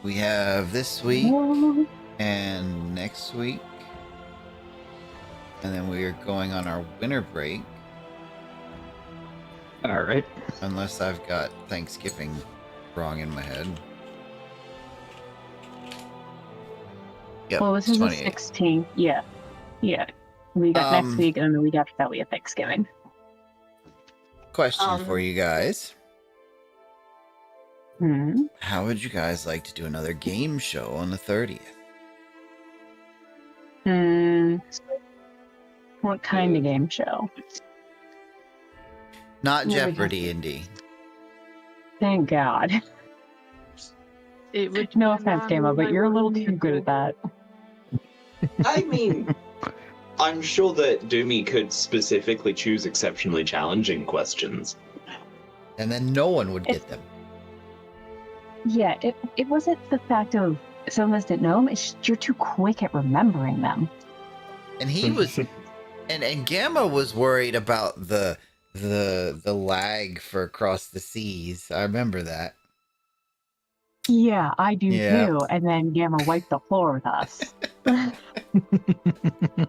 We have this week and next week. And then we are going on our winter break. All right. Unless I've got Thanksgiving wrong in my head. Yep, Well, this is the 16th. Yeah. Yeah. We got next week, and then the week after that, we have Thanksgiving. Question for you guys. Hmm? How would you guys like to do another game show on the 30th? What kind of game show? Not Jeopardy, Indy. Thank God. It would No offense, Gamma, but you're a little too good at that. I mean, I'm sure that Dumey could specifically choose exceptionally challenging questions. And then no one would get them. Yeah, it wasn't the fact of some of us didn't know them, it's just you're too quick at remembering them. And he was... and Gamma was worried about the lag for Across the Seas. I remember that. Yeah, I do too. And then Gamma wiped the floor with us.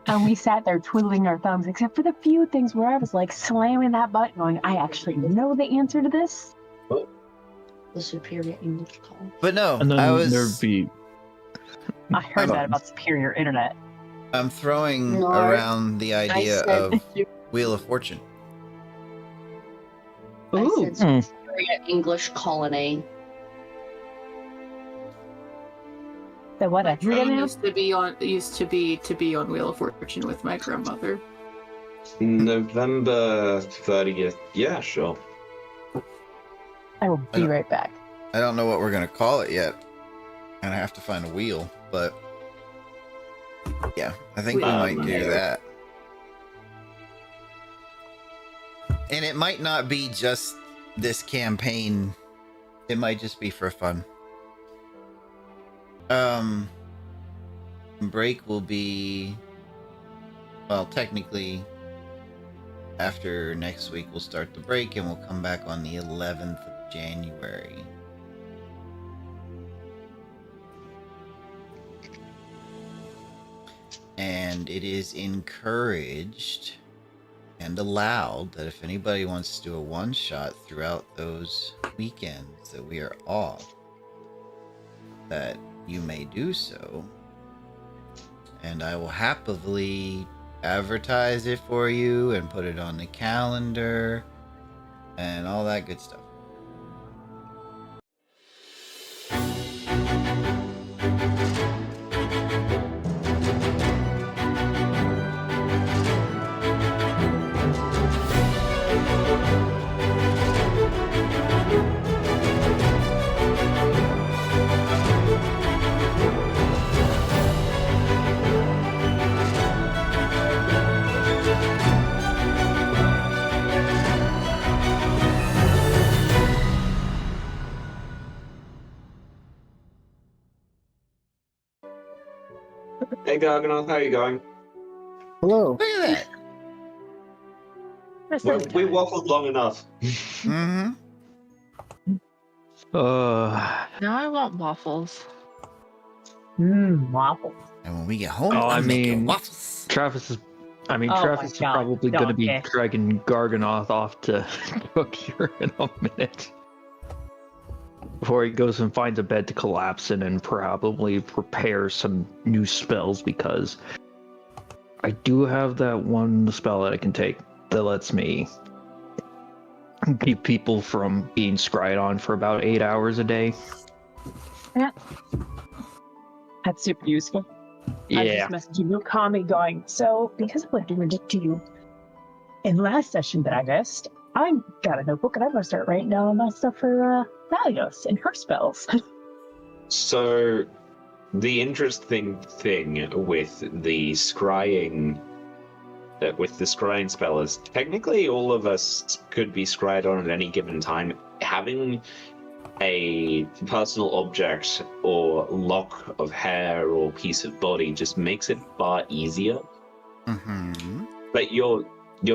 And we sat there twiddling our thumbs, except for the few things where I was like slamming that button going, I actually know the answer to this. The superior English call. But no, And then I was... there'd be... I heard that about superior internet. I'm throwing around the idea of Wheel of Fortune. Ooh. I said superior English colony. So what? I heard it used to be on Wheel of Fortune with my grandmother. November 30th. Yeah, sure. I will be right back. I don't know what we're going to call it yet. And I have to find a wheel, but... yeah, I think we might do that. And it might not be just this campaign. It might just be for fun. Break will be... well, technically, after next week we'll start the break and we'll come back on the 11th of January. And it is encouraged and allowed that if anybody wants to do a one-shot throughout those weekends that we are off, that you may do so. And I will happily advertise it for you and put it on the calendar and all that good stuff. Hey, Garganoth, how are you going? Hello. Look at that. Well, we waffled long enough. Mm-hmm. Now I want waffles. Waffles. And when we get home, Oh, I'm making mean, waffles. Travis is my Travis is God, probably going to be okay. dragging Garganoth off to cook here in a minute. Before he goes and finds a bed to collapse in and probably prepare some new spells, because I do have that one spell that I can take that lets me keep people from being scryed on for about 8 hours a day. Yeah. That's super useful. I Yeah. just messaged you, Kami, going, so because of what Dumey did to you in last session that I missed, I got a notebook and I'm going to start writing down my stuff for Valios and her spells. So, the interesting thing with the scrying spell is technically all of us could be scryed on at any given time. Having a personal object or lock of hair or piece of body just makes it far easier. Mm-hmm. But your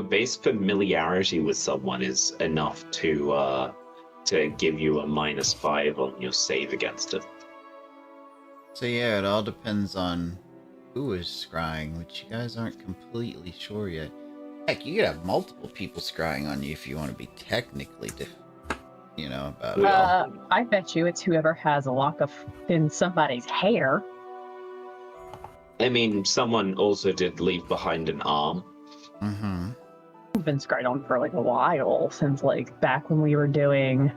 base familiarity with someone is enough to give you a -5 on your save against it. So yeah, it all depends on who is scrying, which you guys aren't completely sure yet. Heck, you could have multiple people scrying on you if you want to be technically, about it all. I bet you it's whoever has a lock of in somebody's hair. I mean, someone also did leave behind an arm. Mm-hmm. We've been scryed on for like a while, since like back when we were doing.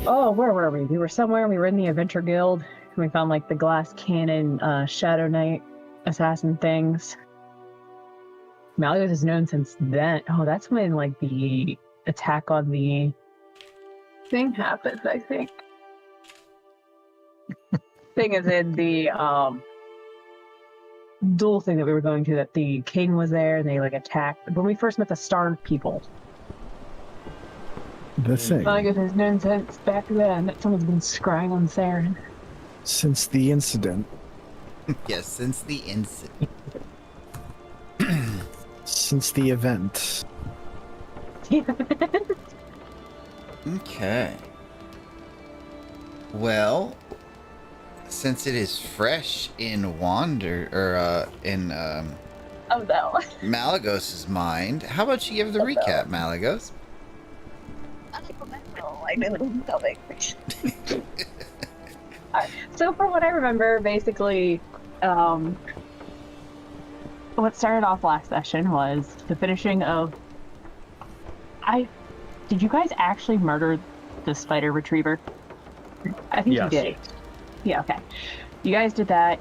Oh, where were we? We were somewhere. We were in the Adventure Guild, and we found like the glass cannon, Shadow Knight assassin things. Malleus is known since then. Oh, that's when like the attack on the thing happens, I think. Thing is in the duel thing that we were going to, that the king was there and they like attacked when we first met the star people. The thing. Malleus has known since back then that someone's been scrying on Saren. Since the incident. Yes, since the incident. Since the event. Okay. Well, since it is fresh in Oh no. Malagos's mind, how about you give the recap, Malagos? I didn't know it. So from what I remember, basically, what started off last session was the finishing of... Did you guys actually murder the spider retriever? I think you did. Yeah, okay. You guys did that.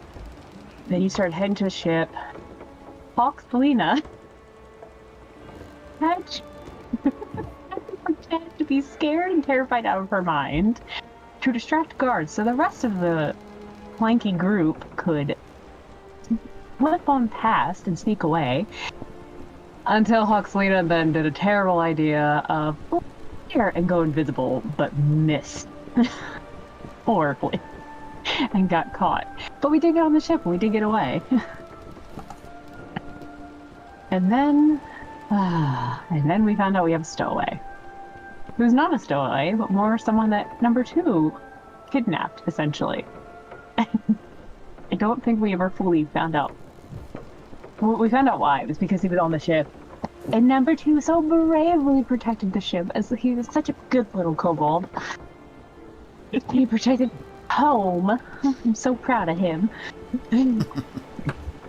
Then you started heading to the ship. Hawk Selena had to be scared and terrified out of her mind to distract guards so the rest of the flanking group could slip on past and sneak away, until Hoxlina then did a terrible idea of here and go invisible, but missed horribly and got caught. But we did get on the ship and we did get away. and then we found out we have a stowaway. Who's not a stowaway, but more someone that number 2 kidnapped, essentially. I don't think we ever fully found out. Well, we found out why. It was because he was on the ship. And number 2 so bravely protected the ship, as he was such a good little kobold. He protected home. I'm so proud of him.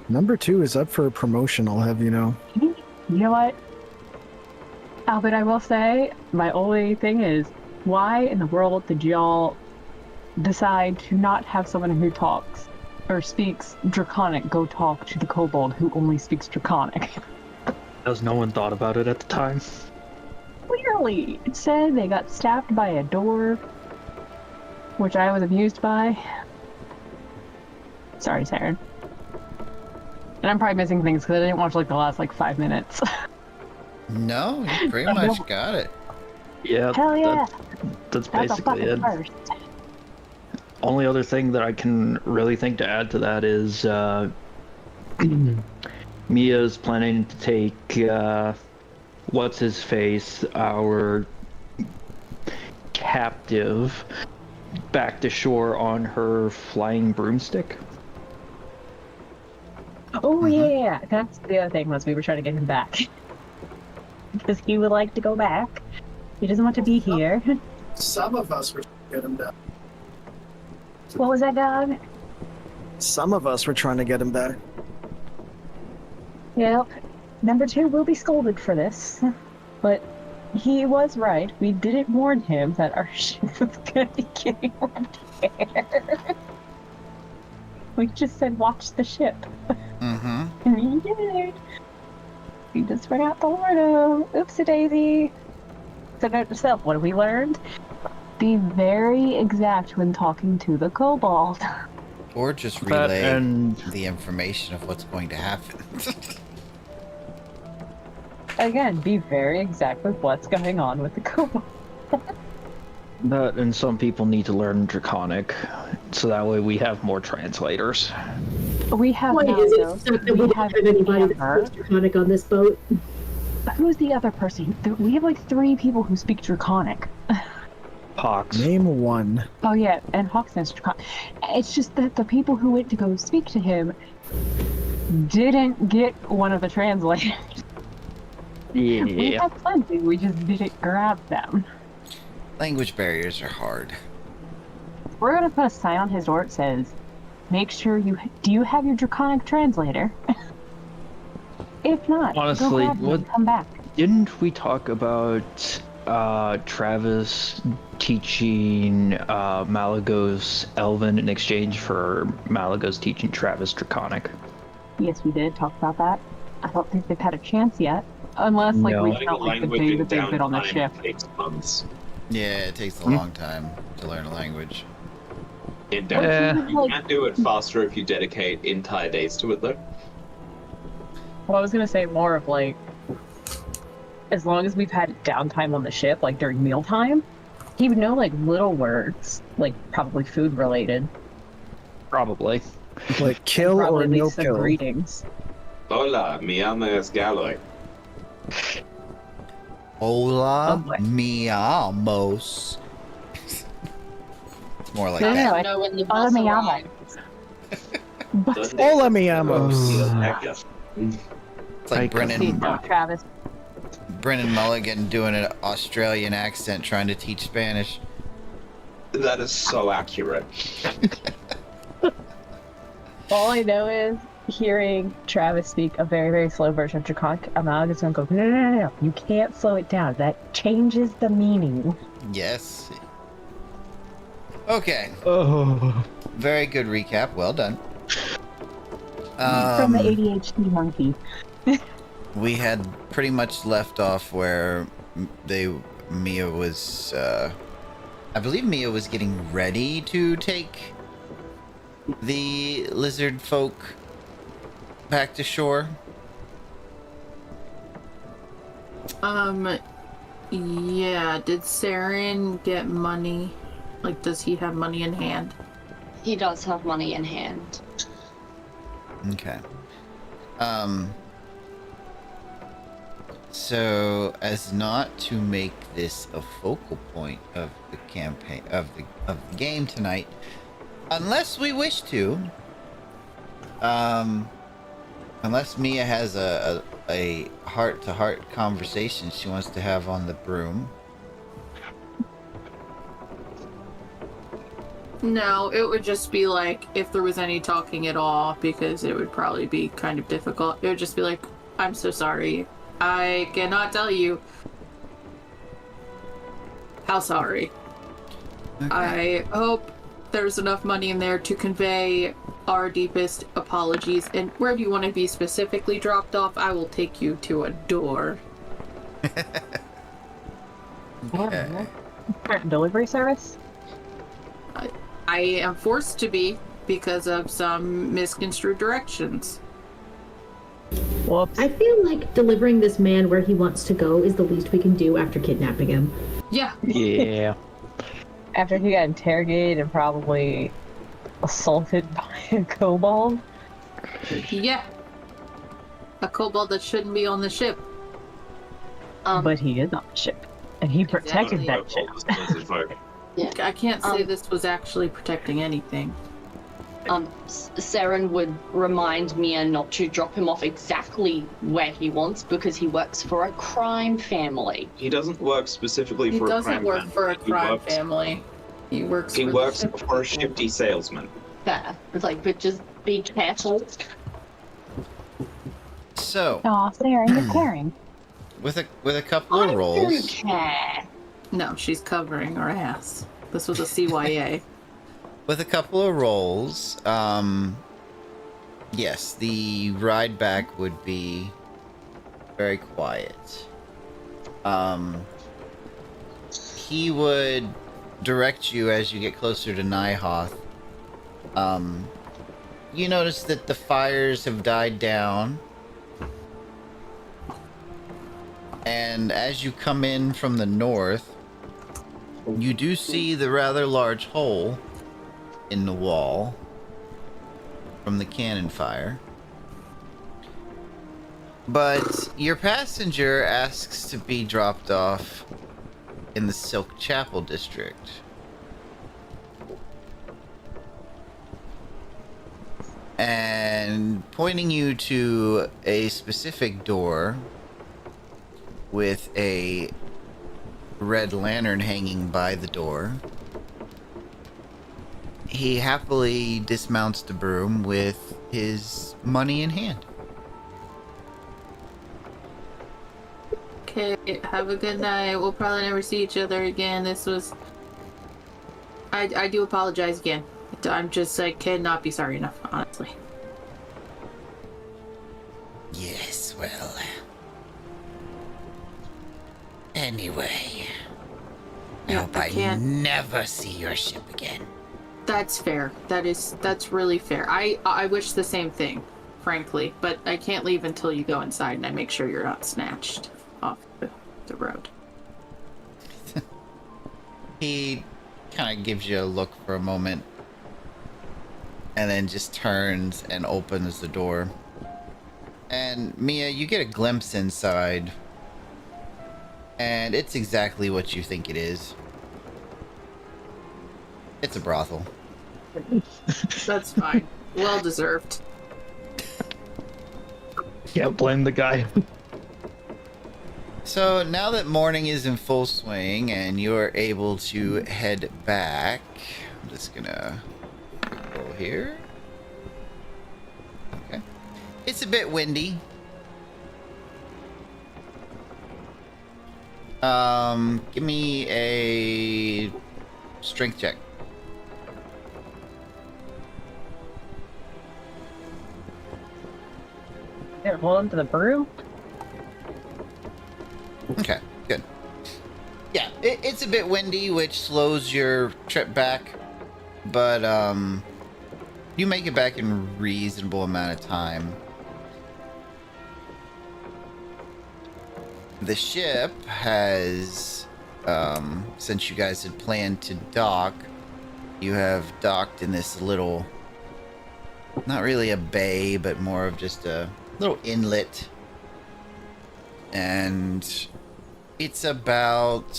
Number 2 is up for a promotion, I'll have you know. You know what? Albert, I will say, my only thing is, why in the world did y'all decide to not have someone who talks or speaks Draconic go talk to the kobold who only speaks Draconic? Because no one thought about it at the time. Clearly! It said they got stabbed by a dwarf, which I was amused by. Sorry, Saren. And I'm probably missing things because I didn't watch like the last 5 minutes. No, you pretty much got it. Yeah, Hell yeah! that's basically it. First. Only other thing that I can really think to add to that is Mia's planning to take what's his face, our captive, back to shore on her flying broomstick. Oh yeah, that's the other thing, was we were trying to get him back. Because he would like to go back. He doesn't want to be here. Some of us were trying to get him back. What was that, dog? Some of us were trying to get him back. Yep. Number 2 will be scolded for this. But he was right. We didn't warn him that our ship was going to be getting repaired. We just said, watch the ship. Mm-hmm. And he did. He just forgot to warn him. Oopsie-daisy. So note to self, what have we learned? Be very exact when talking to the kobold. Or just That relay and- the information of what's going to happen. Again, be very exact with what's going on with the kobold. That and some people need to learn Draconic, so that way we have more translators. We have Why now, is though, it stuck that we don't have anybody Amber. that speaks Draconic on this boat? Who's the other person? We have 3 people who speak Draconic. Hawks. Name one. Oh yeah, and Hawksnest. It's just that the people who went to go speak to him didn't get one of the translators. We Yeah. had plenty, we just didn't grab them. Language barriers are hard. We're gonna put a sign on his door that says, "Make sure do you have your draconic translator?" If not, Honestly, go grab him and come back. Didn't we talk about Travis teaching Malagos Elven in exchange for Malagos teaching Travis Draconic? Yes, we did talk about that. I don't think they've had a chance yet, unless No. we Learning felt a like the language day in that they've been on the downtime ship. takes months. Yeah, it takes a long time to learn a language. It Yeah. does. You can do it faster if you dedicate entire days to it, though. Well, I was gonna say more of like, as long as we've had downtime on the ship, like during mealtime, he would know like little words, like probably food related. Probably. Like kill Probably or no some kill. greetings. Hola, mi amo es Galloy. Hola, Oh, boy. mi amos. It's more like No, that. no, I know when the Hola, bus mi amo. arrives. But Hola, mi amos. It's like Brennan Travis. Mulligan doing an Australian accent trying to teach Spanish. That is so accurate. All I know is hearing Travis speak a very, very slow version of Draconic, Amal is gonna go, no. You can't slow it down. That changes the meaning. Yes. Okay. Oh. Very good recap. Well done. From the ADHD monkey. We had pretty much left off where Mia was, I believe Mia was getting ready to take the lizard folk back to shore. Yeah, did Saren get money? Like, does he have money in hand? He does have money in hand. Okay. So as not to make this a focal point of the campaign of the game tonight, unless we wish to, unless Mia has a heart-to-heart conversation she wants to have on the broom. No, it would just be like, if there was any talking at all, because it would probably be kind of difficult. It would just be like, I'm so sorry. I cannot tell you how sorry. Okay. I hope there's enough money in there to convey our deepest apologies. And where do you want to be specifically dropped off? I will take you to a door. Okay. Delivery service? I am forced to be because of some misconstrued directions. Whoops. I feel like delivering this man where he wants to go is the least we can do after kidnapping him. Yeah. Yeah. After he got interrogated and probably assaulted by a kobold. Yeah. A kobold that shouldn't be on the ship. But he is on the ship. And he protected Exactly. that ship. I can't say this was actually protecting anything. Saren would remind Mia not to drop him off exactly where he wants because he works for a crime family. He doesn't work specifically He for a doesn't crime work family. for a He crime works- family. He works He for works the ship for a people. shifty salesman. Fair. It's like, but just be careful. So Aw, Sarah, you're caring. with a couple of I rolls. don't care. No, she's covering her ass. This was a CYA. With a couple of rolls, yes, the ride back would be very quiet. He would direct you as you get closer to Nihoth. You notice that the fires have died down. And as you come in from the north, you do see the rather large hole in the wall from the cannon fire. But your passenger asks to be dropped off in the Silk Chapel district. And pointing you to a specific door with a red lantern hanging by the door, he happily dismounts the broom with his money in hand. Okay, have a good night. We'll probably never see each other again. This was... I do apologize again. I'm just, I cannot be sorry enough, honestly. Yes, well... Anyway... I Yeah, hope I I can't- never see your ship again. That's fair. That's really fair. I wish the same thing, frankly, but I can't leave until you go inside and I make sure you're not snatched off the road. He kind of gives you a look for a moment and then just turns and opens the door. And Mia, you get a glimpse inside, and it's exactly what you think it is. It's a brothel. That's fine. Well deserved. Can't blame the guy. So now that morning is in full swing and you're able to head back, I'm just gonna go here. Okay. It's a bit windy. Give me a strength check. Here, hold on to the broom. Okay, good. Yeah, it's a bit windy, which slows your trip back, but you make it back in a reasonable amount of time. The ship has, since you guys had planned to dock, you have docked in this little, not really a bay, but more of just a little inlet. And it's about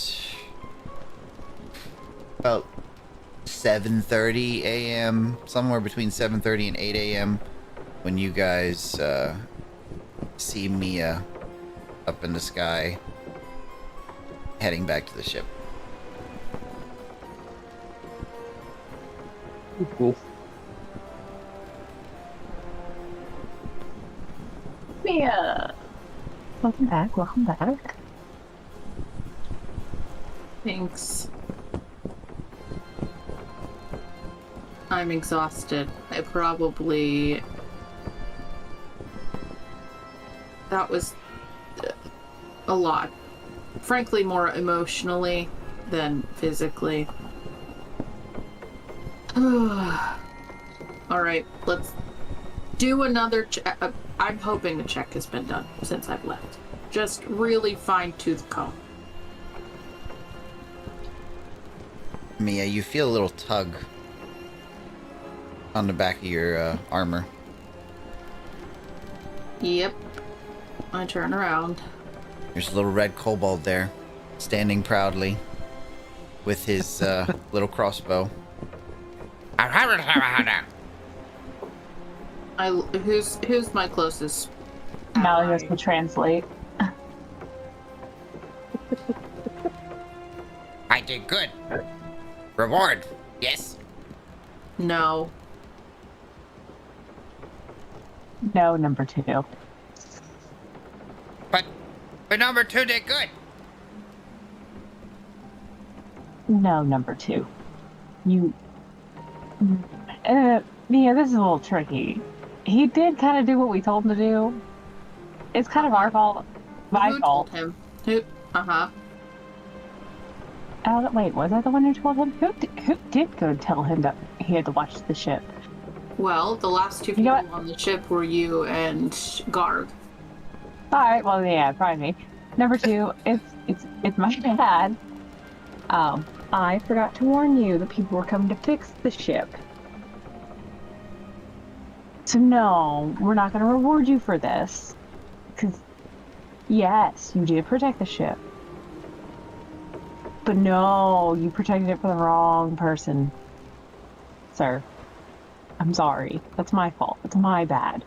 7:30 a.m., somewhere between 7:30 and 8 a.m. when you guys see Mia up in the sky heading back to the ship. Cool. Mia! Welcome back, welcome back. Thanks. I'm exhausted. I probably... That was a lot. Frankly, more emotionally than physically. Alright, let's do another check. I'm hoping the check has been done since I've left. Just really fine-tooth comb. Mia, you feel a little tug on the back of your armor. Yep. I turn around. There's a little red kobold there, standing proudly with his little crossbow. Who's my closest? Malleus ally? will translate. I did good. Reward, yes? No. No, number 2. But number 2 did good. No, number 2. You... Mia, this is a little tricky. He did kind of do what we told him to do. It's kind of our fault. My Who fault. told him? Who? Uh-huh. Wait, was I the one who told him? Who did go tell him that he had to watch the ship? Well, the last two You know people on the ship were you and Garg. Alright, well, yeah, probably me. Number 2, it's my bad. I forgot to warn you that people were coming to fix the ship. So no, we're not going to reward you for this. Because, yes, you did protect the ship. But no, you protected it for the wrong person. Sir. I'm sorry. That's my fault. It's my bad.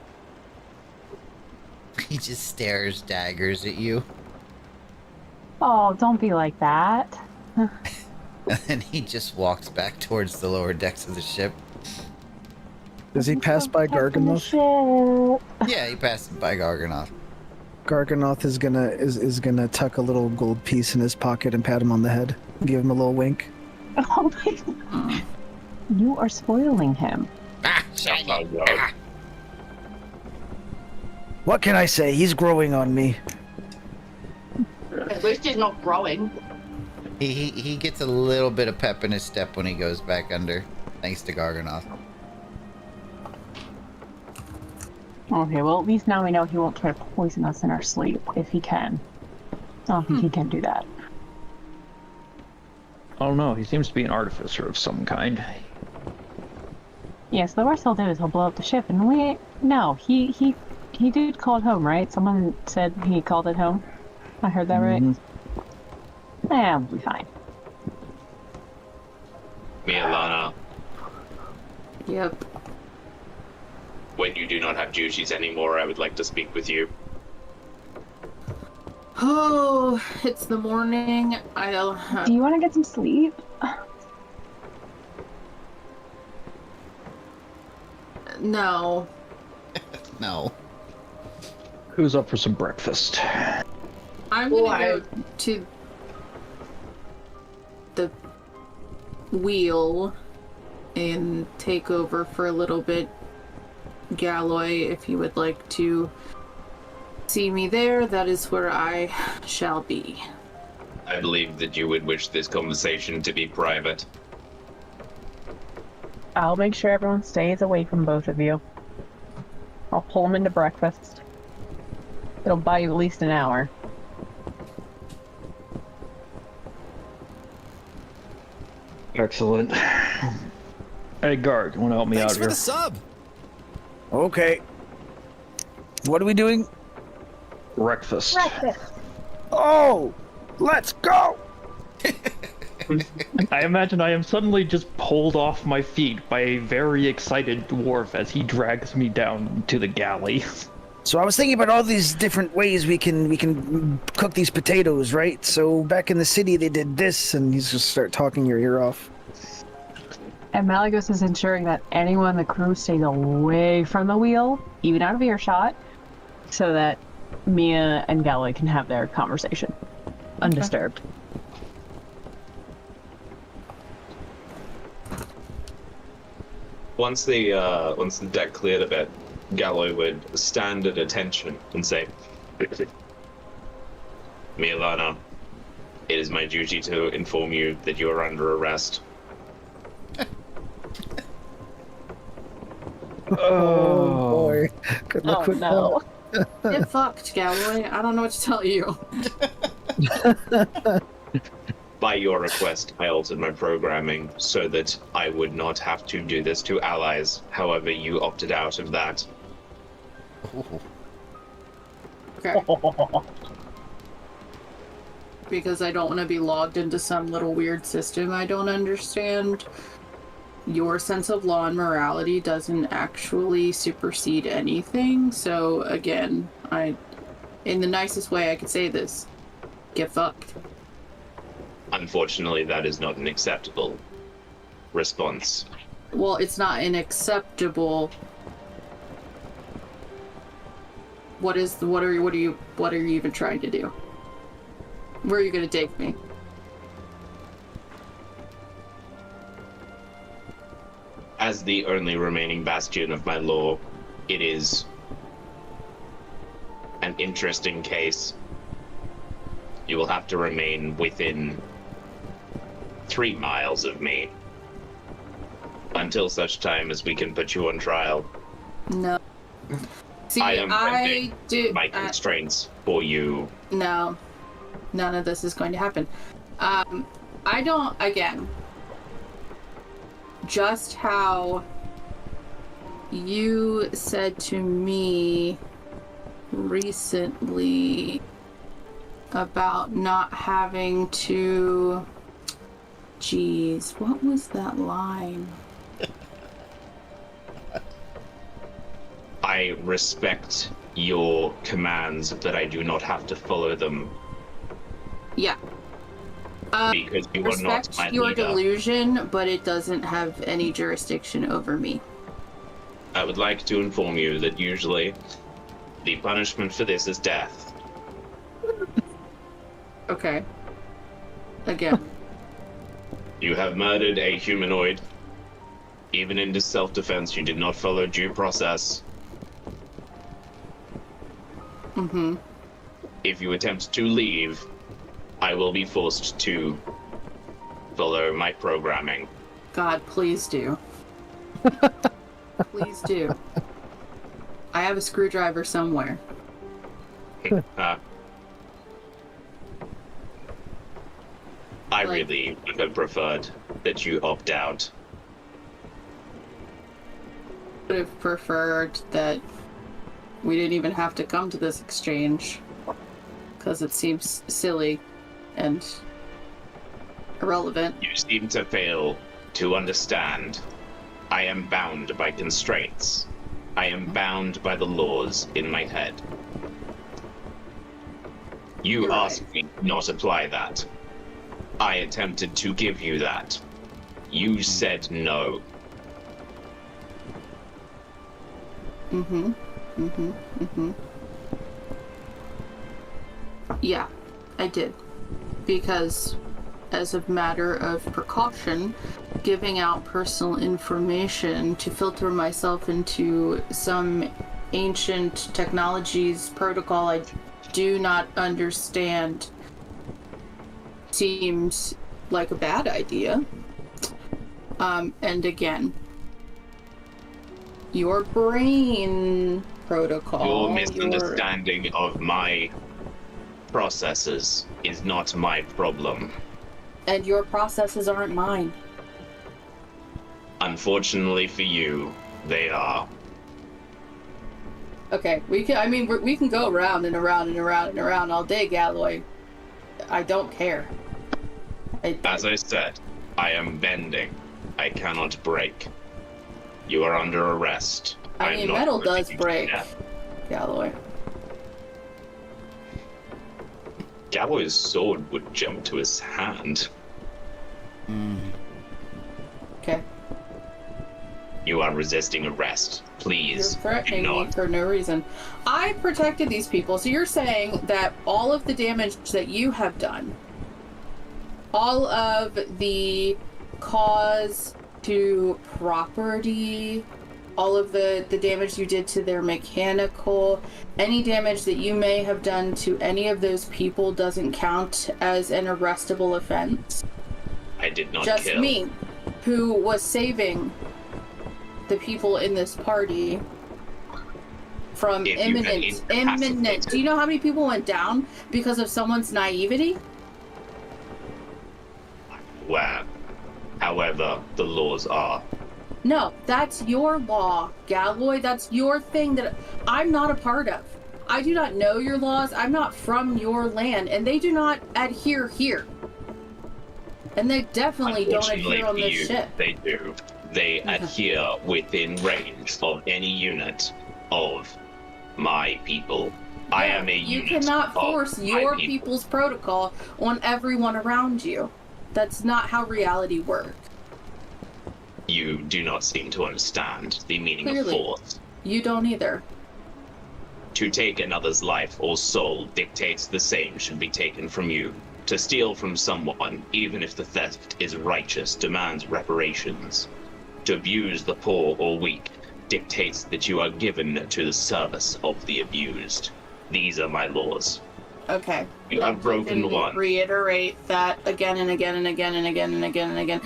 He just stares daggers at you. Oh, don't be like that. And then he just walks back towards the lower decks of the ship. Does he pass by Protecting the Garganoth? ship. Yeah, he passes by Garganoth. Garganoth is gonna tuck a little gold piece in his pocket and pat him on the head. Give him a little wink. Oh my God. You are spoiling him. Ah, Oh my God. What can I say? He's growing on me. At least he's not growing. He gets a little bit of pep in his step when he goes back under, thanks to Garganoth. Okay, well, at least now we know he won't try to poison us in our sleep, if he can. I don't think he can do that. I don't know. He seems to be an artificer of some kind. Yeah, so the worst he'll do is he'll blow up the ship, and he did call it home, right? Someone said he called it home. I heard that right? Yeah, we'll be fine. Mialana, Yep. when you do not have duties anymore, I would like to speak with you. Oh, it's the morning. I'll have... Do you want to get some sleep? No. No. Who's up for some breakfast? I'm gonna go to the wheel and take over for a little bit. Galloy, if you would like to see me there, that is where I shall be. I believe that you would wish this conversation to be private. I'll make sure everyone stays away from both of you. I'll pull them into breakfast. It'll buy you at least an hour. Excellent. Hey, guard, you want to help me Thanks out for here? the sub. Okay. What are we doing? Breakfast. Oh! Let's go! I imagine I am suddenly just pulled off my feet by a very excited dwarf as he drags me down to the galley. So I was thinking about all these different ways we can cook these potatoes, right? So back in the city they did this, and he's just start talking your ear off. And Malagos is ensuring that anyone in the crew stays away from the wheel, even out of earshot, so that Mia and Galloy can have their conversation undisturbed. Once the deck cleared a bit, Galloy would stand at attention and say, Mialana, it is my duty to inform you that you are under arrest. Oh boy. Good luck with no. Get fucked, Galloy. I don't know what to tell you. By your request, I altered my programming so that I would not have to do this to allies. However, you opted out of that. Okay. Because I don't want to be logged into some little weird system I don't understand. Your sense of law and morality doesn't actually supersede anything. So again, in the nicest way I could say this, get fucked. Unfortunately, that is not an acceptable response. Well, it's not an acceptable. What are you even trying to do? Where are you gonna take me? As the only remaining bastion of my law, it is an interesting case. You will have to remain within 3 miles of me until such time as we can put you on trial. No. See, I am I do. my constraints for you. No, none of this is going to happen. I don't. Again, just how you said to me recently about not having to Jeez, what was that line? I respect your commands, but I do not have to follow them. Yeah. Because you are not Respect my your leader. delusion, but it doesn't have any jurisdiction over me. I would like to inform you that usually the punishment for this is death. Okay. Again. You have murdered a humanoid. Even in this self-defense, you did not follow due process. Mm-hmm. If you attempt to leave, I will be forced to follow my programming. God, please do. Please do. I have a screwdriver somewhere. I really would have preferred that you opt out. Would have preferred that we didn't even have to come to this exchange, because it seems silly and irrelevant. You seem to fail to understand. I am bound by constraints. I am bound by the laws in my head. You You're asked right. me to not apply that. I attempted to give you that. You said no. Mm-hmm. Mm-hmm. Mm-hmm. Yeah, I did. Because, as a matter of precaution, giving out personal information to filter myself into some ancient technologies protocol I do not understand seems like a bad idea. And again, your brain protocol. Your misunderstanding of my processes is not my problem. And your processes aren't mine. Unfortunately for you, they are. Okay, we can go around and around and around and around all day, Galloy. I don't care. As I said, I am bending. I cannot break. You are under arrest. I mean, metal does break, death. Galloy. Galloy's sword would jump to his hand. Okay. You are resisting arrest. Please, You're threatening do me not. for no reason. I protected these people, so you're saying that all of the damage that you have done, all of the cause to property, all of the damage you did to their mechanical, any damage that you may have done to any of those people doesn't count as an arrestable offense? I did not Just kill. me, who was saving the people in this party from If you had imminent. incapacitated- Do you know how many people went down because of someone's naivety? Where, however, the laws are. No, that's your law, Galloy. That's your thing that I'm not a part of. I do not know your laws. I'm not from your land, and they do not adhere here. And they definitely don't adhere on for this you, ship. they do. They adhere within range of any unit of my people. I am a You unit cannot of force my your people. people's protocol on everyone around you. That's not how reality works. You do not seem to understand the meaning Clearly. of force. You don't either. To take another's life or soul dictates the same should be taken from you. To steal from someone, even if the theft is righteous, demands reparations. To abuse the poor or weak dictates that you are given to the service of the abused. These are my laws. Okay. You have broken Can one. reiterate that again and again and again and again and again and again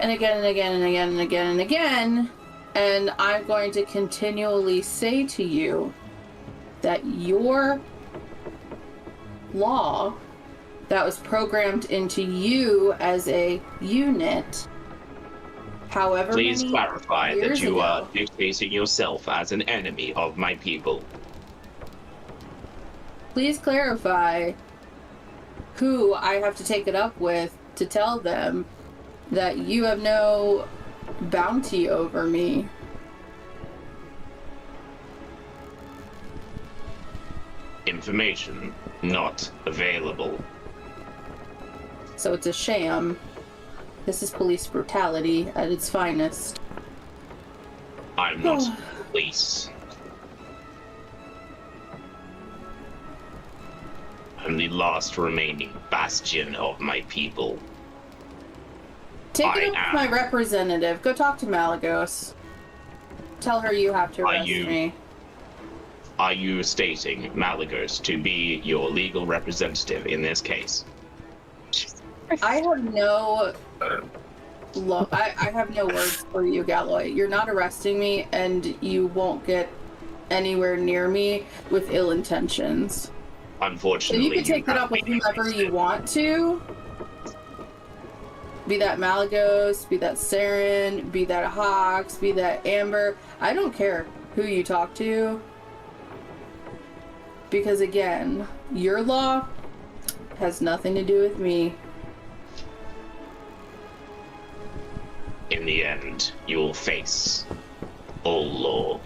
and again and again and again and again and again. And I'm going to continually say to you that your law that was programmed into you as a unit, however Please many clarify that years you are ago. dictating yourself as an enemy of my people. Please clarify who I have to take it up with to tell them that you have no bounty over me. Information not available. So it's a sham. This is police brutality at its finest. I'm not police. I'm the last remaining bastion of my people. Take it up with my representative. Go talk to Malagos. Tell her you have to arrest me. Are you stating Malagos to be your legal representative in this case? I have no... I have no words for you, Galloy. You're not arresting me, and you won't get anywhere near me with ill intentions. Unfortunately, so you can take that up with whoever you want to. Be that Malagos, be that Saren, be that Hawks, be that Amber. I don't care who you talk to. Because again, your law has nothing to do with me. In the end, you will face all law.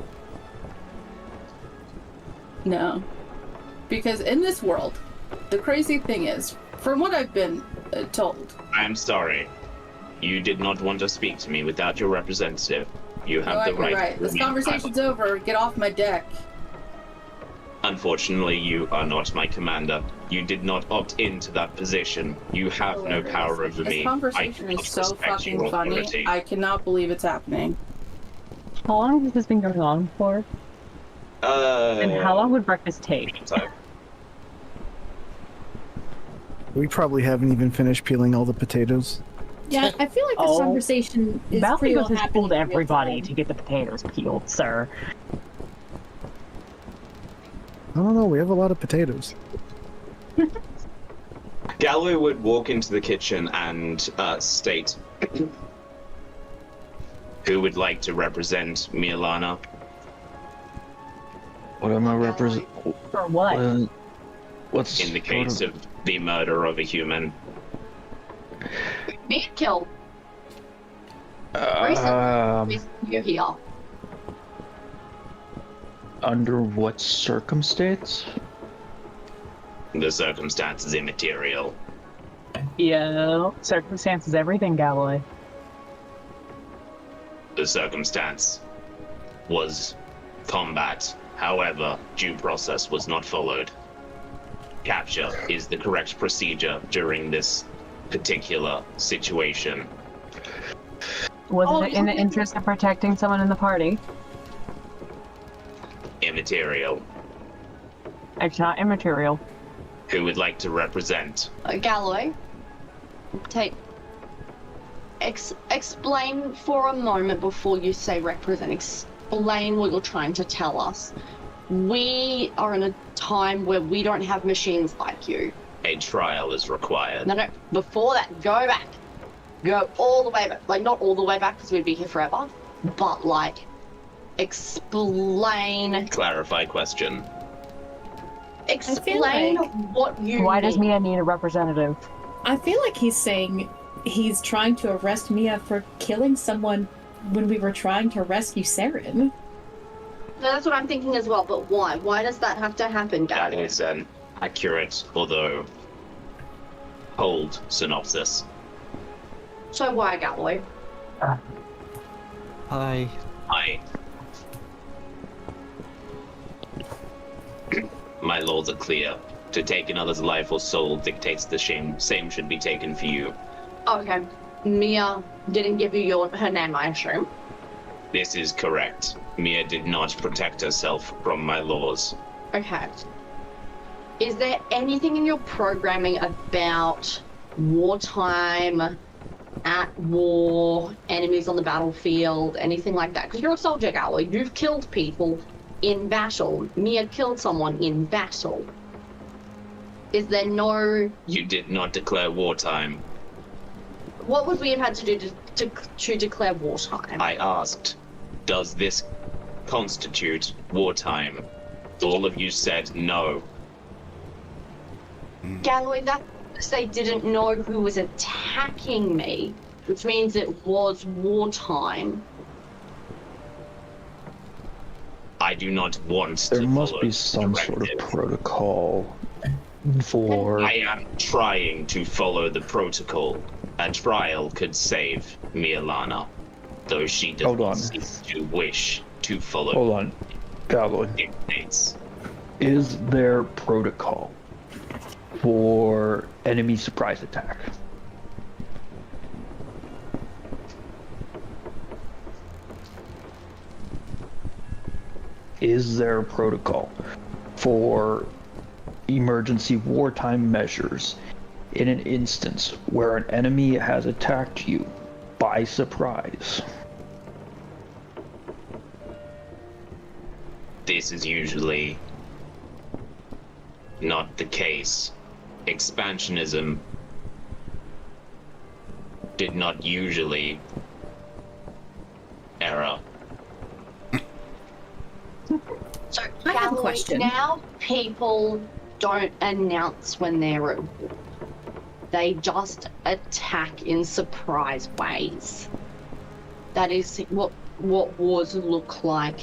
No. Because in this world, the crazy thing is, from what I've been told... I'm sorry. You did not want to speak to me without your representative. You have the right... Right. This conversation's over. Get off my deck. Unfortunately, you are not my commander. You did not opt into that position. You have no power over me. This conversation is so fucking funny. I cannot believe it's happening. How long has this been going on for? And how long would breakfast take? We probably haven't even finished peeling all the potatoes. Yeah, I feel like this conversation is pretty well has happening told everybody to get the potatoes peeled, sir. I don't know, we have a lot of potatoes. Galloy would walk into the kitchen and state, who would like to represent Mialana? What am I represent? For what? What's in the case of the murder of a human? Me killed. Recently, you're here. Under what circumstance? The circumstance is immaterial. Yeah, circumstances everything, Galloy. The circumstance was combat. However, due process was not followed. Capture is the correct procedure during this particular situation. Was it in the interest of protecting someone in the party? Immaterial. It's not immaterial. Who would like to represent? Galloy, explain for a moment before you say represent. Explain what you're trying to tell us. We are in a time where we don't have machines like you. A trial is required. No, before that, go back. Go all the way back. Like, not all the way back because we'd be here forever, but like, explain. Clarify question. Explain what you Why does Mia need a representative? I feel like he's saying he's trying to arrest Mia for killing someone when we were trying to rescue Saren. No, that's what I'm thinking as well, but why? Why does that have to happen, Galloy? That is an accurate, although cold synopsis. So why, Galloy? Hi. My laws are clear. To take another's life or soul dictates the same should be taken for you. Okay. Mia didn't give you her name, I assume. This is correct. Mia did not protect herself from my laws. Okay. Is there anything in your programming about wartime, at war, enemies on the battlefield, anything like that? Because you're a soldier, Galloy. You've killed people in battle. Mia killed someone in battle. Is there no... You did not declare wartime. What would we have had to do to declare wartime? I asked, does this constitute wartime? All of you said no. Galloy, that's they didn't know who was attacking me. which means it was wartime. I do not want There to must follow be some sort of directive. protocol for. I am trying to follow the protocol. A trial could save Mialana, though she does Hold not on. seem to wish to follow Hold on, Galloy. dictates. Is there protocol for enemy surprise attack? Is there a protocol for emergency wartime measures in an instance where an enemy has attacked you by surprise? This is usually not the case. Expansionism did not usually error. So, I have a Galloy, question. Now people don't announce when they're at war. They just attack in surprise ways. That is what wars look like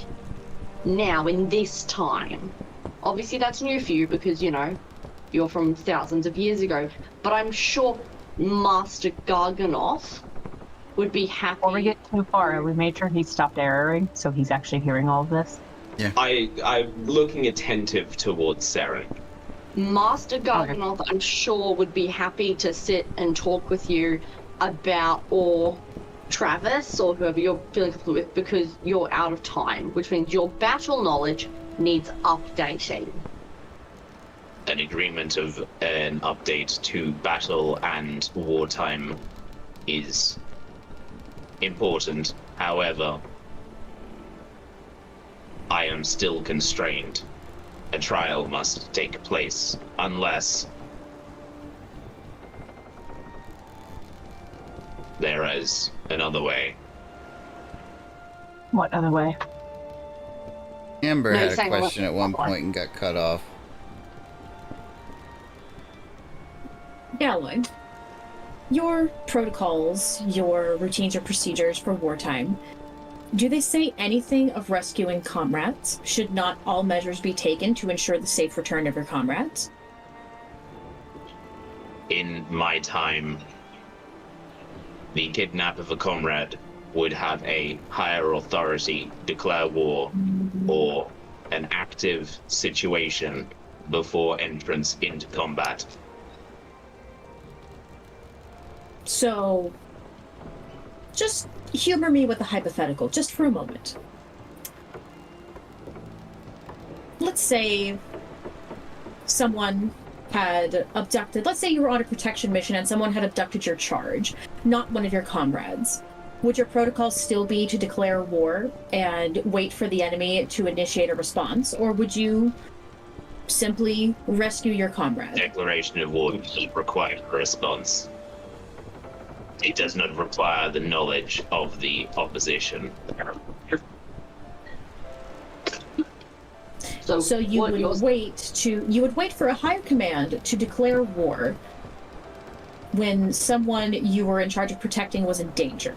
now in this time. Obviously that's new for you because, you know, you're from thousands of years ago. But I'm sure Master Garganoth would be happy. Before we get too far, we made sure he stopped erroring, so he's actually hearing all of this. I'm looking attentive towards Saren. Master Garganoth, I'm sure, would be happy to sit and talk with you about, or Travis, or whoever you're feeling comfortable with, because you're out of time, which means your battle knowledge needs updating. An agreement of an update to battle and wartime is important. However, I am still constrained. A trial must take place unless there is another way. What other way? Amber No, had a saying question at one what? point and got cut off. Galloy, your protocols, your routines or procedures for wartime, do they say anything of rescuing comrades? Should not all measures be taken to ensure the safe return of your comrades? In my time, the kidnap of a comrade would have a higher authority declare war or an active situation before entrance into combat. So, just humor me with a hypothetical, just for a moment. Let's say someone had abducted, let's say you were on a protection mission and someone had abducted your charge, not one of your comrades. Would your protocol still be to declare war and wait for the enemy to initiate a response, or would you simply rescue your comrade? Declaration of war does not require a response. It does not require the knowledge of the opposition. what So you you're- would wait for a higher command to declare war when someone you were in charge of protecting was in danger.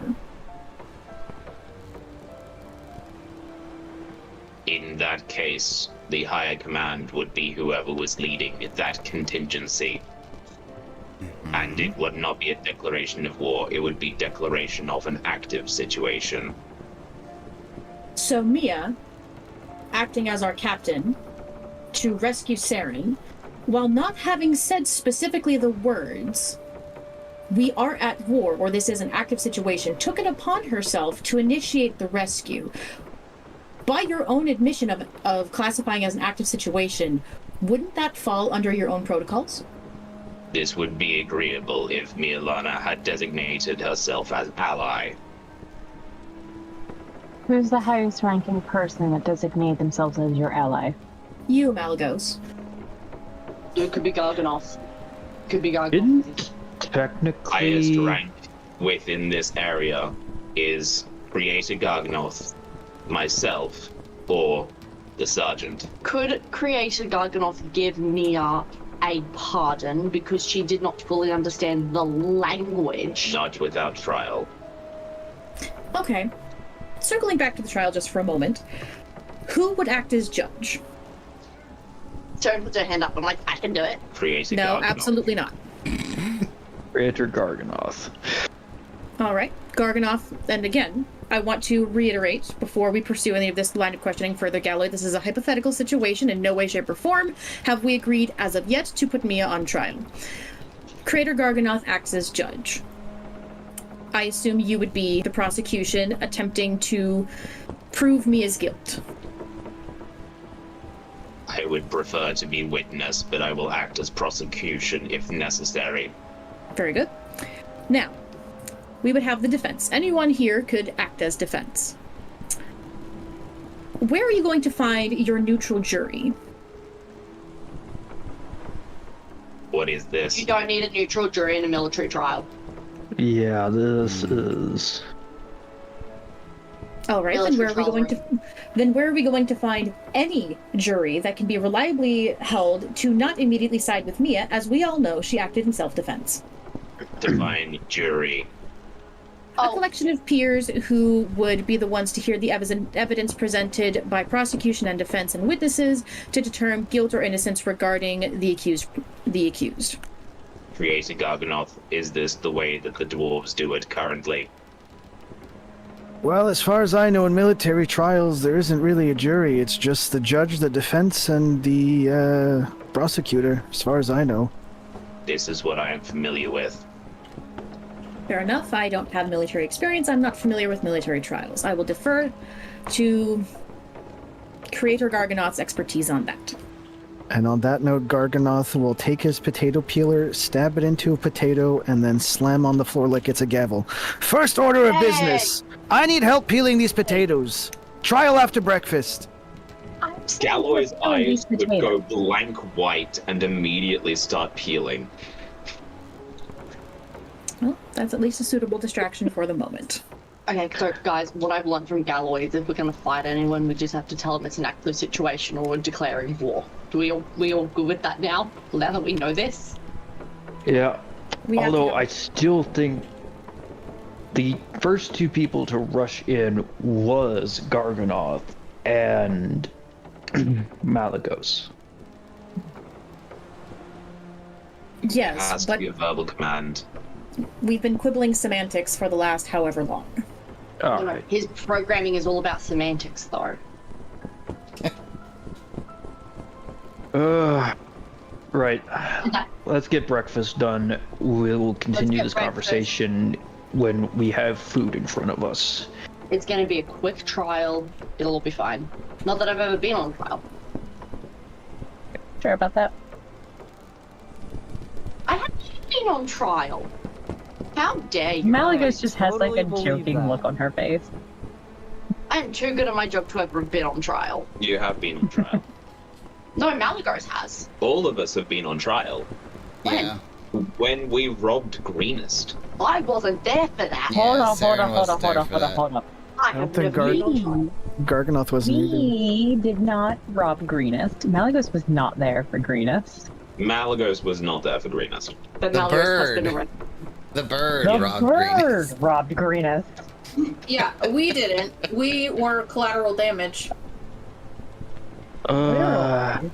In that case, the higher command would be whoever was leading that contingency. And it would not be a declaration of war, it would be declaration of an active situation. So Mia, acting as our captain, to rescue Saren, while not having said specifically the words, "We are at war," or "This is an active situation," took it upon herself to initiate the rescue. By your own admission of classifying as an active situation, wouldn't that fall under your own protocols? This would be agreeable if Mialana had designated herself as ally. Who's the highest ranking person that designated themselves as your ally? You, Malagos. It could be Garganoth. Could be Garganoth. Didn't technically. Highest rank within this area is Creator Garganoth, myself, or the Sergeant. Could Creator Garganoth give Mia a pardon because she did not fully understand the language. Not without trial. Okay. Circling back to the trial just for a moment, who would act as judge? Sharon puts her hand up. I'm like, I can do it. Creating No, Garganoth. absolutely not. Creator Garganoth. All right, Garganoth, and again, I want to reiterate before we pursue any of this line of questioning further, Galloy, this is a hypothetical situation. In no way, shape, or form have we agreed as of yet to put Mia on trial. Creator Garganoth acts as judge. I assume you would be the prosecution attempting to prove Mia's guilt. I would prefer to be witness, but I will act as prosecution if necessary. Very good. Now, we would have the defense. Anyone here could act as defense. Where are you going to find your neutral jury? What is this? You don't need a neutral jury in a military trial. Yeah, this is... All right, then where are we going to? Then where are we going to find any jury that can be reliably held to not immediately side with Mia? As we all know, she acted in self-defense. Divine jury. A collection of peers who would be the ones to hear the evidence presented by prosecution and defense and witnesses to determine guilt or innocence regarding the accused. Creator Garganoth, is this the way that the dwarves do it currently? Well, as far as I know, in military trials, there isn't really a jury. It's just the judge, the defense, and the prosecutor, as far as I know. This is what I am familiar with. Fair enough. I don't have military experience. I'm not familiar with military trials. I will defer to Creator Garganoth's expertise on that. And on that note, Garganoth will take his potato peeler, stab it into a potato, and then slam on the floor like it's a gavel. First order of business! I need help peeling these potatoes. Trial after breakfast. Galloy's eyes would go blank white and immediately start peeling. Well, that's at least a suitable distraction for the moment. Okay, so guys, what I've learned from Galloy is if we're going to fight anyone, we just have to tell them it's an active situation or we're declaring war. Do we all good with that now that we know this? Yeah. We Although have to- I still think the first two people to rush in was Garganoth and Malagos. It Yes, has to but be a verbal command. we've been quibbling semantics for the last however long. All No, right. his programming is all about semantics, though. Right. Let's get breakfast done. We'll continue get this breakfast. conversation when we have food in front of us. It's going to be a quick trial. It'll all be fine. Not that I've ever been on trial. Sure about that. I haven't been on trial. How dare you? Malagos just has like totally a believe joking that. look on her face. I'm too good at my job to ever have been on trial. You have been on trial. No, Malagos has. All of us have been on trial. Yeah. When we robbed Greenest. I wasn't there for that. Yeah, Hold on, Saren wasn't there for that. hold on. I don't have think never been on trial. Garganoth wasn't either. We did not rob Greenest. Malagos was not there for Greenest. Malagos was not there for Greenest. But The Malagos has bird. been around. The bird The robbed bird Greenest. robbed Greenest. Yeah, we didn't. We were collateral damage. The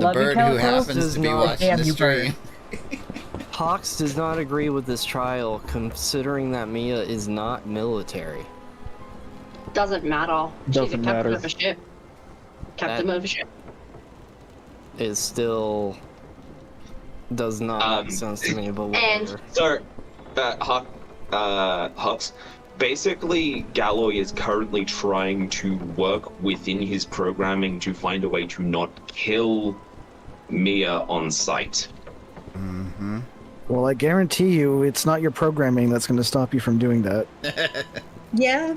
Love you, bird who Calico. happens Does to be not- watching Damn the you, bird. stream. Hawks does not agree with this trial, considering that Mia is not military. Doesn't matter. She's a Doesn't captain matter. of a ship. Captain of a ship. It still does not make sense to me, but whatever. So, Hux, basically, Galloy is currently trying to work within his programming to find a way to not kill Mia on sight. Mm-hmm. Well, I guarantee you, it's not your programming that's going to stop you from doing that. Yeah,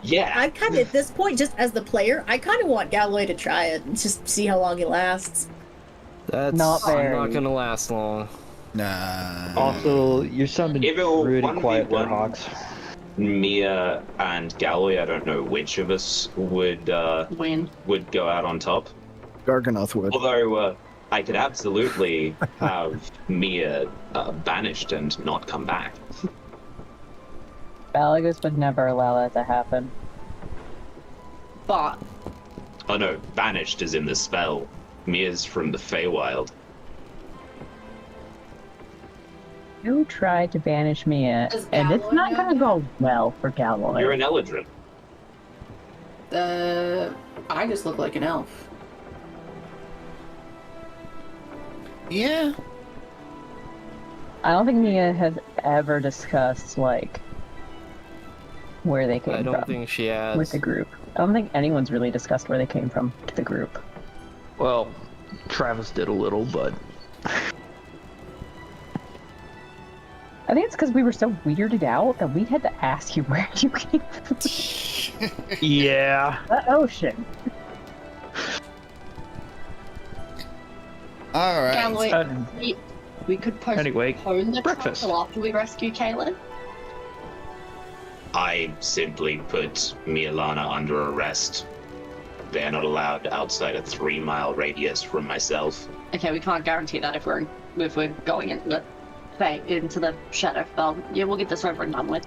Yeah. I kind of, at this point, just as the player, I kind of want Galloy to try it and just see how long he lasts. That's Not very. not gonna last long. Nah. Also, you're sounding If it were pretty 1v1, quiet there, Hawks. Mia and Galloy, I don't know which of us would Win. go out on top. Garganoth would. Although I could absolutely have Mia banished and not come back. Balagus would never allow that to happen. But Oh no, banished is in the spell. Mia's from the Feywild. You tried to banish Mia, Does and it's Galloy not know going to that? go well for Galloy. You're an Eladrin. I just look like an elf. Yeah. I don't think Mia has ever discussed, like, where they came I from don't think she has. with the group. I don't think anyone's really discussed where they came from to the group. Well, Travis did a little, but I think it's because we were so weirded out that we had to ask you where you came from. yeah. The ocean. All right. Galloy, we could Anyway, postpone the breakfast. trial after we rescue Kaylin. I simply put Mialana under arrest. They're not allowed outside a 3-mile radius from myself. Okay, we can't guarantee that if we're going into the Shadowfell. Yeah, we'll get this over and done with.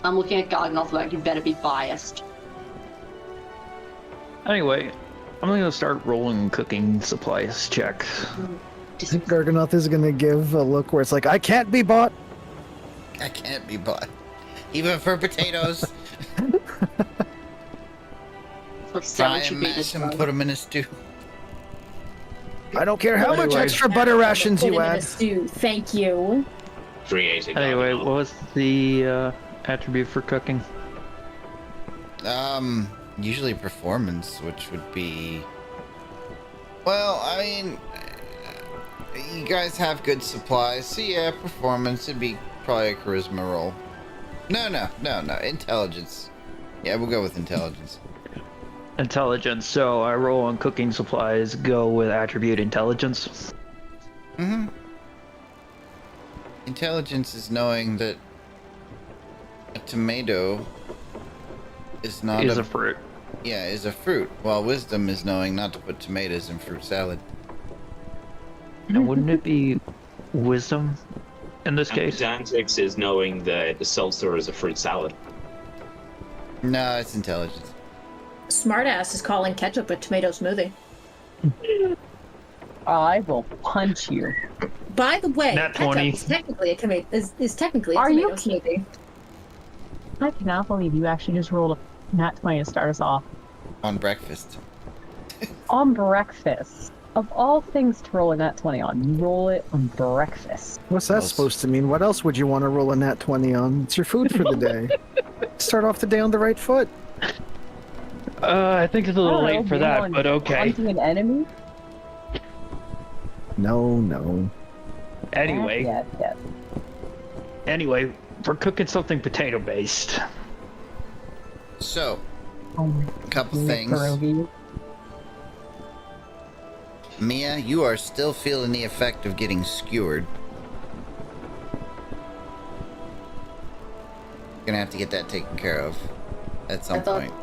I'm looking at Garganoth like you better be biased. Anyway, I'm gonna start rolling cooking supplies check. I think Garganoth is going to give a look where it's like, I can't be bought. I can't be bought. Even for potatoes. Fry and mash them, put them in a stew. I don't care how much Anyway. extra butter rations Put you him in a add. stew. Thank you. Creating. Anyway, what was the attribute for cooking? Usually performance, which would be... Well, I mean... You guys have good supplies, so yeah, performance would be probably a charisma roll. No, intelligence. Yeah, we'll go with intelligence. Intelligence. So I roll on cooking supplies, go with attribute intelligence. Mm-hmm. Intelligence is knowing that a tomato is not Is a fruit. Yeah, is a fruit, while wisdom is knowing not to put tomatoes in fruit salad. And wouldn't it be wisdom in this case? Pedantics is knowing that the salsa is a fruit salad. No, it's intelligence. Smartass is calling ketchup a tomato smoothie. I will punch you. By the way, Nat ketchup 20. is technically a tomato Are you smoothie. I cannot believe you actually just rolled a nat 20 to start us off. On breakfast. On breakfast. Of all things to roll a nat 20 on, you roll it on breakfast. What's that supposed to mean? What else would you want to roll a nat 20 on? It's your food for the day. Start off the day on the right foot. I think it's a little late for that, but okay. Hunting an enemy? No. Anyway, Yes. anyway, we're cooking something potato based. So, Oh my a couple goodness, things. pierogi. Mia, you are still feeling the effect of getting skewered. Gonna have to get that taken care of at some point.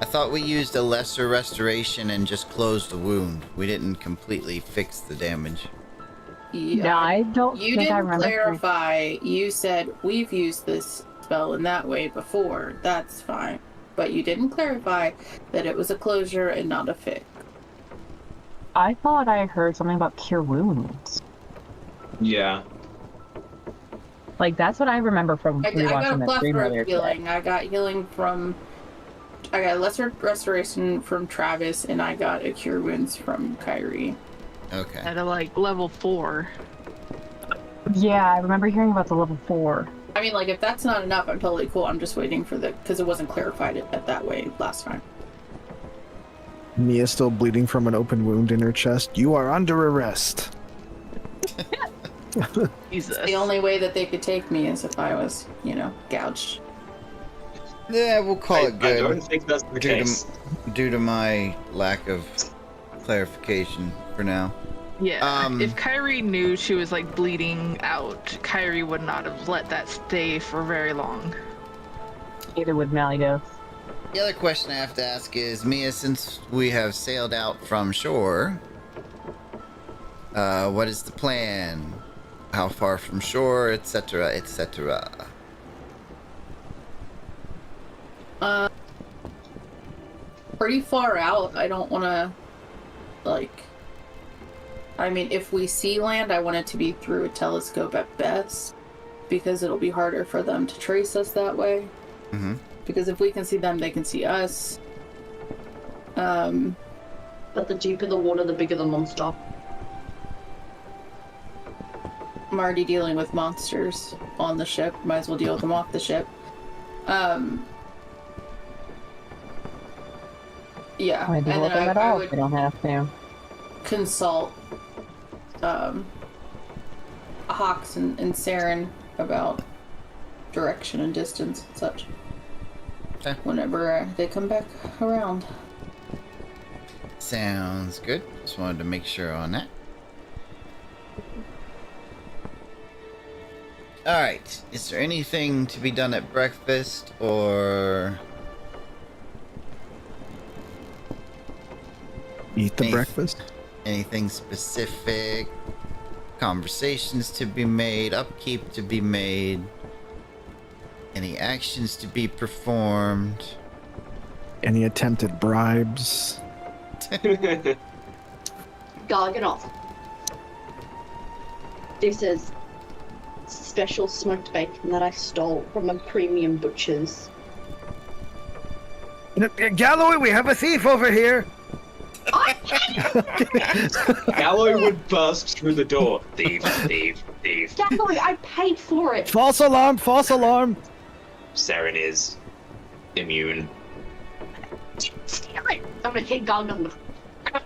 I thought we used a lesser restoration and just closed the wound. We didn't completely fix the damage. Yeah, I don't You think I didn't remember. clarify. You said we've used this spell in that way before. That's fine. But you didn't clarify that it was a closure and not a fix. I thought I heard something about cure wounds. Yeah. Like, that's what I remember from I got rewatching a the stream plethora earlier of today. healing. I got healing from... I got lesser restoration from Travis, and I got a cure wounds from Kyrie. Okay. At a, like, level 4. Yeah, I remember hearing about the level 4. I mean, like, if that's not enough, I'm totally cool. I'm just waiting for the... Because it wasn't clarified at that way last time. Mia's still bleeding from an open wound in her chest. You are under arrest. Jesus. The only way that they could take me is if I was, gouged. Yeah, we'll call it I good. don't think that's the case. Due to my lack of clarification for now. Yeah. If Kyrie knew she was like bleeding out, Kyrie would not have let that stay for very long. Either with Malidose. The other question I have to ask is, Mia, since we have sailed out from shore, what is the plan? How far from shore, etc., etc.? Pretty far out. I don't want to, like... I mean, if we see land, I want it to be through a telescope at best, because it'll be harder for them to trace us that way. Mm-hmm. Because if we can see them, they can see us. But the deeper the water, the bigger the monster. I'm already dealing with monsters on the ship. Might as well deal with them off the ship. Yeah, I and deal with then them at I all. would We don't have to. consult Hawks and Saren about direction and distance and such. Okay. Whenever they come back around. Sounds good. Just wanted to make sure on that. Alright, is there anything to be done at breakfast, or... Eat the Anyth- breakfast? Anything specific? Conversations to be made, upkeep to be made, any actions to be performed? Any attempted bribes? Garganoth. This is special smoked bacon that I stole from a premium butcher's. Galloy, we have a thief over here! Galloy would burst through the door. Thief, thief, thief. Galloy, I paid for it! False alarm! False alarm! Saren is immune. Damn it! I'm gonna hit Garganoth.